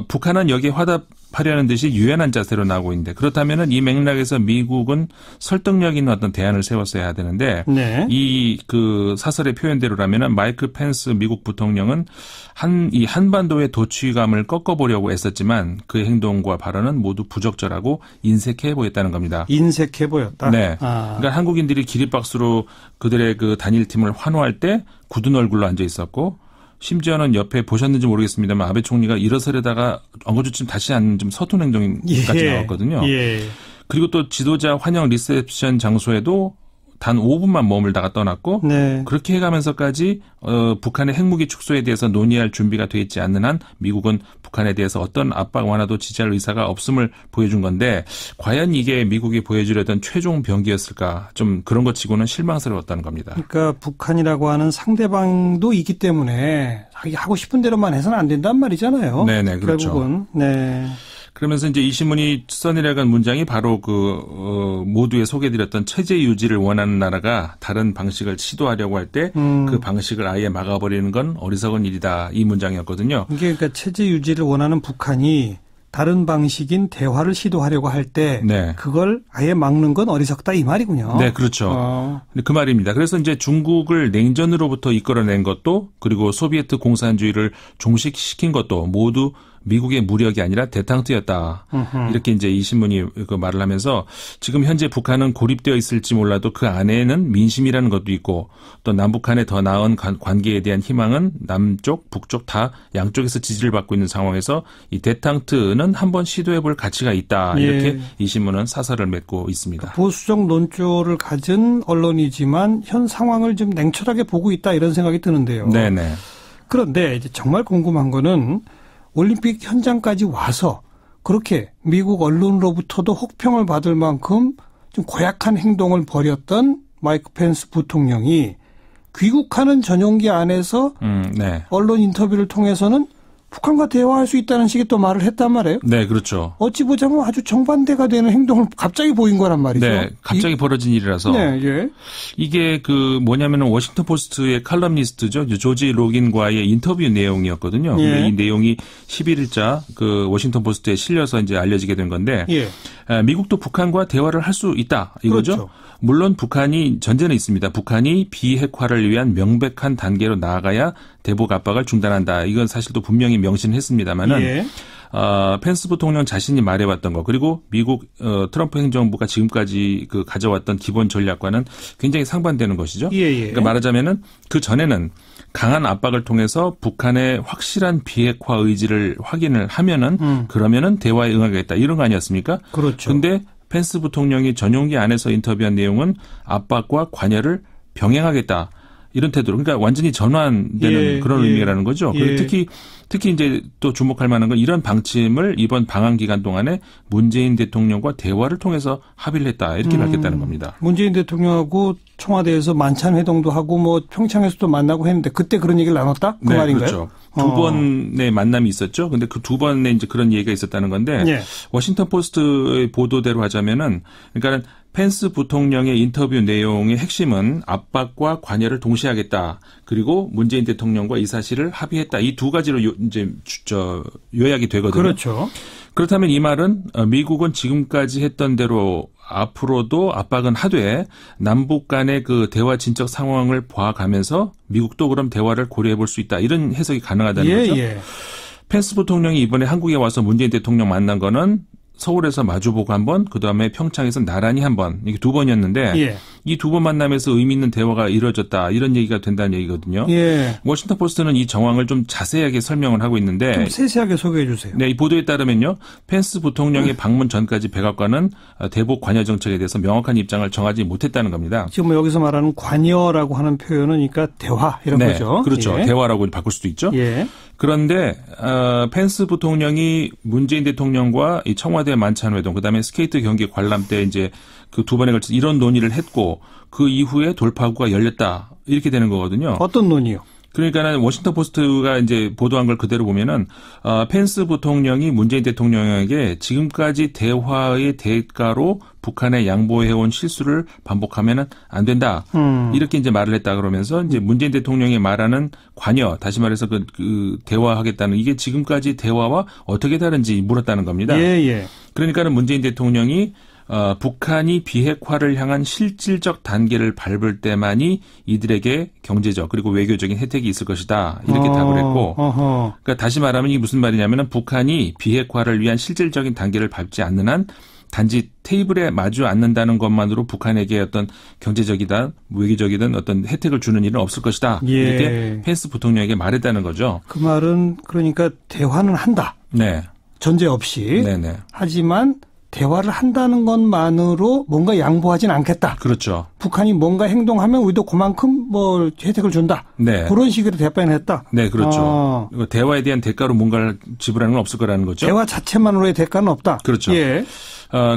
북한은 여기에 하려는 듯이 유연한 자세로 나오고 있는데 그렇다면은 이 맥락에서 미국은 설득력 있는 어떤 대안을 세웠어야 되는데 네. 이 그 사설의 표현대로라면은 마이크 펜스 미국 부통령은 이 한반도의 도취감을 꺾어보려고 애썼지만 그의 행동과 발언은 모두 부적절하고 인색해 보였다는 겁니다. 인색해 보였다. 네. 그러니까 한국인들이 기립박수로 그들의 그 단일팀을 환호할 때 굳은 얼굴로 앉아 있었고. 심지어는 옆에 보셨는지 모르겠습니다만 아베 총리가 일어서려다가 엉거주춤 다시 앉는 좀 서툰 행동까지 나왔거든요. 예. 그리고 또 지도자 환영 리셉션 장소에도 단 5분만 머물다가 떠났고 네. 그렇게 해가면서까지 북한의 핵무기 축소에 대해서 논의할 준비가 돼 있지 않는 한 미국은 북한에 대해서 어떤 압박 완화도 지지할 의사가 없음을 보여준 건데 과연 이게 미국이 보여주려던 최종 병기였을까 좀 그런 것 치고는 실망스러웠다는 겁니다. 그러니까 북한이라고 하는 상대방도 있기 때문에 자기 하고 싶은 대로만 해서는 안 된단 말이잖아요. 네네 그렇죠. 결국은. 네. 그러면서 이제 이 신문이 써내려간 문장이 바로 모두에 소개해드렸던 체제 유지를 원하는 나라가 다른 방식을 시도하려고 할 때 그 방식을 아예 막아버리는 건 어리석은 일이다. 이 문장이었거든요. 이게 그러니까 체제 유지를 원하는 북한이 다른 방식인 대화를 시도하려고 할 때 네. 그걸 아예 막는 건 어리석다 이 말이군요. 네, 그렇죠. 그 말입니다. 그래서 이제 중국을 냉전으로부터 이끌어낸 것도 그리고 소비에트 공산주의를 종식시킨 것도 모두 미국의 무력이 아니라 대탕트였다. 이렇게 이제 이 신문이 그 말을 하면서 지금 현재 북한은 고립되어 있을지 몰라도 그 안에는 민심이라는 것도 있고 또 남북한의 더 나은 관계에 대한 희망은 남쪽, 북쪽 다 양쪽에서 지지를 받고 있는 상황에서 이 대탕트는 한번 시도해볼 가치가 있다. 이렇게 예. 이 신문은 사설을 맺고 있습니다. 보수적 논조를 가진 언론이지만 현 상황을 좀 냉철하게 보고 있다 이런 생각이 드는데요. 네네. 그런데 이제 정말 궁금한 거는 올림픽 현장까지 와서 그렇게 미국 언론으로부터도 혹평을 받을 만큼 좀 고약한 행동을 벌였던 마이크 펜스 부통령이 귀국하는 전용기 안에서 네. 언론 인터뷰를 통해서는 북한과 대화할 수 있다는 식의 또 말을 했단 말이에요. 네, 그렇죠. 어찌 보자면 아주 정반대가 되는 행동을 갑자기 보인 거란 말이죠. 네, 갑자기 벌어진 일이라서. 네, 예. 이게 뭐냐면은 워싱턴 포스트의 칼럼니스트죠. 조지 로긴과의 인터뷰 내용이었거든요. 예. 근데 이 내용이 11일자 그 워싱턴 포스트에 실려서 이제 알려지게 된 건데. 예. 미국도 북한과 대화를 할 수 있다. 이거죠. 그렇죠. 물론 북한이 전제는 있습니다. 북한이 비핵화를 위한 명백한 단계로 나아가야 대북 압박을 중단한다. 이건 사실 또 분명히 명시했습니다만은 예. 펜스 부통령 자신이 말해왔던 거 그리고 미국 트럼프 행정부가 지금까지 그 가져왔던 기본 전략과는 굉장히 상반되는 것이죠. 예. 그러니까 말하자면은 그 전에는 강한 압박을 통해서 북한의 확실한 비핵화 의지를 확인을 하면은 그러면은 대화에 응하겠다 이런 거 아니었습니까? 그렇죠. 근데 펜스 부통령이 전용기 안에서 인터뷰한 내용은 압박과 관여를 병행하겠다. 이런 태도로. 그러니까 완전히 전환되는 그런 의미라는 거죠. 그리고 특히 이제 또 주목할 만한 건 이런 방침을 이번 방한 기간 동안에 문재인 대통령과 대화를 통해서 합의를 했다. 이렇게 밝혔다는 겁니다. 문재인 대통령하고 청와대에서 만찬 회동도 하고 뭐 평창에서도 만나고 했는데 그때 그런 얘기를 나눴다? 그 네, 말인가요? 그렇죠. 두 번의 만남이 있었죠. 근데 그 두 번에 이제 그런 얘기가 있었다는 건데 예. 워싱턴 포스트의 보도대로 하자면은 그러니까 펜스 부통령의 인터뷰 내용의 핵심은 압박과 관여를 동시에 하겠다. 그리고 문재인 대통령과 이 사실을 합의했다. 이 두 가지로 이제 요약이 되거든요. 그렇죠. 그렇다면 이 말은 미국은 지금까지 했던 대로 앞으로도 압박은 하되 남북 간의 그 대화 진척 상황을 봐가면서 미국도 그럼 대화를 고려해 볼 수 있다. 이런 해석이 가능하다는 거죠. 예. 펜스 부통령이 이번에 한국에 와서 문재인 대통령 만난 거는 서울에서 마주보고 한 번, 그다음에 평창에서 나란히 한 번, 이게 두 번이었는데 예. 이 두 번 만남에서 의미 있는 대화가 이루어졌다. 이런 얘기가 된다는 얘기거든요. 예. 워싱턴 포스트는 이 정황을 좀 자세하게 설명을 하고 있는데 좀 세세하게 소개해 주세요. 네, 이 보도에 따르면요. 펜스 부통령의 방문 전까지 백악관은 대북 관여 정책에 대해서 명확한 입장을 정하지 못했다는 겁니다. 지금 여기서 말하는 관여라고 하는 표현은 그러니까 대화 이런 네, 거죠. 그렇죠. 예. 대화라고 바꿀 수도 있죠. 예. 그런데 펜스 부통령이 문재인 대통령과 이 청와대 만찬 회동, 그다음에 스케이트 경기 관람 때 이제 그 두 번에 걸쳐서 이런 논의를 했고 그 이후에 돌파구가 열렸다 이렇게 되는 거거든요. 어떤 논의요? 그러니까는 워싱턴 포스트가 이제 보도한 걸 그대로 보면은 펜스 부통령이 문재인 대통령에게 지금까지 대화의 대가로 북한에 양보해온 실수를 반복하면은 안 된다. 이렇게 이제 말을 했다 그러면서 이제 문재인 대통령이 말하는 관여, 다시 말해서 그 대화하겠다는 이게 지금까지 대화와 어떻게 다른지 물었다는 겁니다. 예. 그러니까는 문재인 대통령이 북한이 비핵화를 향한 실질적 단계를 밟을 때만이 이들에게 경제적 그리고 외교적인 혜택이 있을 것이다. 이렇게 답을 했고 그러니까 다시 말하면 이게 무슨 말이냐면 북한이 비핵화를 위한 실질적인 단계를 밟지 않는 한 단지 테이블에 마주 앉는다는 것만으로 북한에게 어떤 경제적이다, 외교적이든 어떤 혜택을 주는 일은 없을 것이다. 예. 이렇게 펜스 부통령에게 말했다는 거죠. 그 말은 그러니까 대화는 한다. 네. 전제 없이. 네네. 하지만 대화를 한다는 것만으로 뭔가 양보하진 않겠다. 그렇죠. 북한이 뭔가 행동하면 우리도 그만큼 뭐 혜택을 준다. 네. 그런 식으로 답변을 했다. 네, 그렇죠. 대화에 대한 대가로 뭔가를 지불하는 건 없을 거라는 거죠. 대화 자체만으로의 대가는 없다. 그렇죠. 예.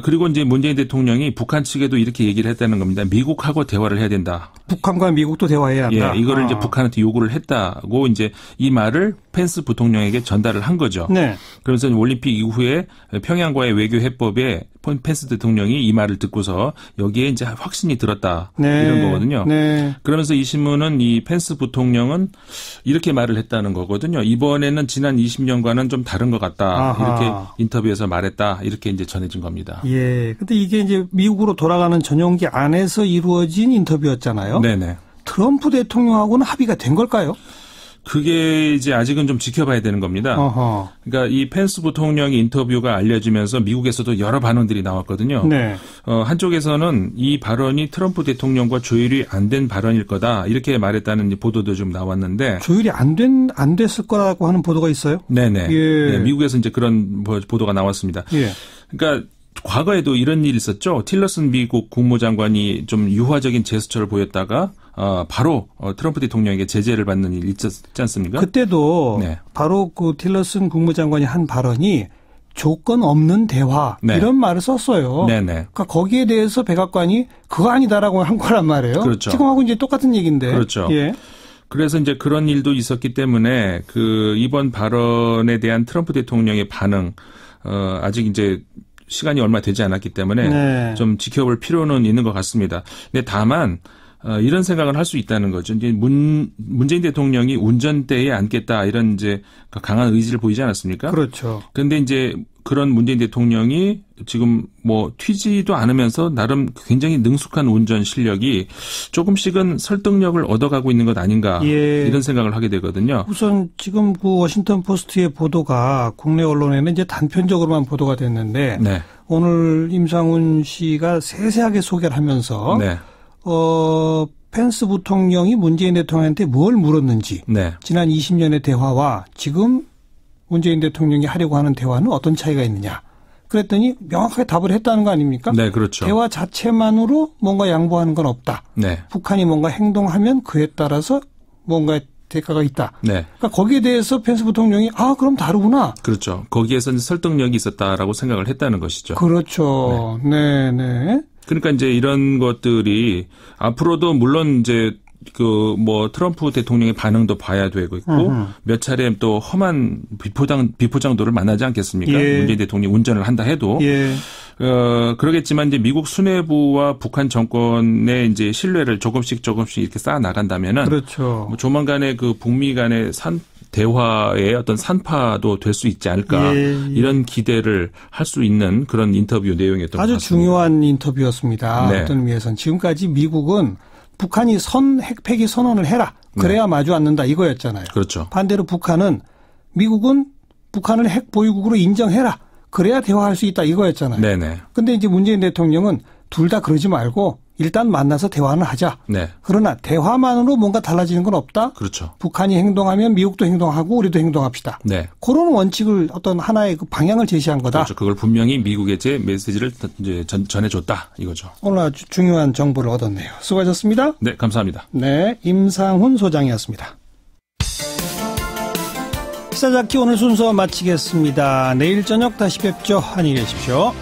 그리고 이제 문재인 대통령이 북한 측에도 이렇게 얘기를 했다는 겁니다. 미국하고 대화를 해야 된다. 북한과 미국도 대화해야 한다. 예, 이거를 이제 북한한테 요구를 했다고 이제 이 말을 펜스 부통령에게 전달을 한 거죠. 네. 그래서 올림픽 이후에 평양과의 외교 해법에 펜스 대통령이 이 말을 듣고서 여기에 이제 확신이 들었다. 네. 이런 거거든요. 네. 그러면서 이 신문은 이 펜스 부통령은 이렇게 말을 했다는 거거든요. 이번에는 지난 20년과는 좀 다른 것 같다. 아하. 이렇게 인터뷰에서 말했다. 이렇게 이제 전해진 겁니다. 예. 근데 이게 이제 미국으로 돌아가는 전용기 안에서 이루어진 인터뷰였잖아요. 네네. 트럼프 대통령하고는 합의가 된 걸까요? 그게 이제 아직은 좀 지켜봐야 되는 겁니다. 어허. 그러니까 이 펜스 부통령의 인터뷰가 알려지면서 미국에서도 여러 반응들이 나왔거든요. 네. 한쪽에서는 이 발언이 트럼프 대통령과 조율이 안 된 발언일 거다 이렇게 말했다는 보도도 좀 나왔는데 조율이 안 됐을 거라고 하는 보도가 있어요? 네네. 예. 네, 미국에서 이제 그런 보도가 나왔습니다. 예. 그러니까 과거에도 이런 일이 있었죠. 틸러슨 미국 국무장관이 좀 유화적인 제스처를 보였다가 바로 트럼프 대통령에게 제재를 받는 일이 있지 않습니까? 그때도 네. 바로 그 틸러슨 국무장관이 한 발언이 조건 없는 대화 네. 이런 말을 썼어요. 네네. 그러니까 거기에 대해서 백악관이 그거 아니다라고 한 거란 말이에요. 그렇죠. 지금하고 이제 똑같은 얘기인데. 그렇죠. 예. 그래서 이제 그런 일도 있었기 때문에 그 이번 발언에 대한 트럼프 대통령의 반응 아직 이제 시간이 얼마 되지 않았기 때문에 네. 좀 지켜볼 필요는 있는 것 같습니다. 근데 다만 이런 생각을 할 수 있다는 거죠. 이제 문재인 대통령이 운전대에 앉겠다 이런 이제 강한 의지를 보이지 않았습니까? 그렇죠. 그런데 이제 그런 문재인 대통령이 지금 뭐 튀지도 않으면서 나름 굉장히 능숙한 운전 실력이 조금씩은 설득력을 얻어가고 있는 것 아닌가 예. 이런 생각을 하게 되거든요. 우선 지금 그 워싱턴 포스트의 보도가 국내 언론에는 이제 단편적으로만 보도가 됐는데 네. 오늘 임상훈 씨가 세세하게 소개를 하면서 네. 펜스 부통령이 문재인 대통령한테 뭘 물었는지 네. 지난 20년의 대화와 지금 문재인 대통령이 하려고 하는 대화는 어떤 차이가 있느냐. 그랬더니 명확하게 답을 했다는 거 아닙니까? 네, 그렇죠. 대화 자체만으로 뭔가 양보하는 건 없다. 네. 북한이 뭔가 행동하면 그에 따라서 뭔가 대가가 있다. 네. 그러니까 거기에 대해서 펜스 부통령이 그럼 다르구나. 그렇죠. 거기에서는 설득력이 있었다라고 생각을 했다는 것이죠. 그렇죠. 네, 네. 그러니까 이제 이런 것들이 앞으로도 물론 이제 그 뭐 트럼프 대통령의 반응도 봐야 되고 있고 몇 차례 또 험한 비포장도를 만나지 않겠습니까? 예. 문재인 대통령이 운전을 한다 해도 예. 그러겠지만 이제 미국 수뇌부와 북한 정권의 이제 신뢰를 조금씩 이렇게 쌓아 나간다면은 그렇죠. 뭐 조만간에 그 북미 간의 대화의 어떤 산파도 될 수 있지 않을까 이런 기대를 할 수 있는 그런 인터뷰 내용이었던 것 같습니다. 아주 중요한 인터뷰였습니다. 네. 어떤 의미에서는 지금까지 미국은 북한이 핵 폐기 선언을 해라. 그래야 마주 앉는다 이거였잖아요. 그렇죠. 반대로 북한은 미국은 북한을 핵 보유국으로 인정해라. 그래야 대화할 수 있다 이거였잖아요. 네네. 근데 이제 문재인 대통령은 둘 다 그러지 말고 일단 만나서 대화는 하자. 네. 그러나 대화만으로 뭔가 달라지는 건 없다. 그렇죠. 북한이 행동하면 미국도 행동하고 우리도 행동합시다. 네. 그런 원칙을 어떤 하나의 그 방향을 제시한 거다. 그렇죠. 그걸 분명히 미국에 제 메시지를 이제 전해줬다 이거죠. 오늘 아주 중요한 정보를 얻었네요. 수고하셨습니다. 네, 감사합니다. 네, 임상훈 소장이었습니다. 시사자키 오늘 순서 마치겠습니다. 내일 저녁 다시 뵙죠. 안녕히 계십시오.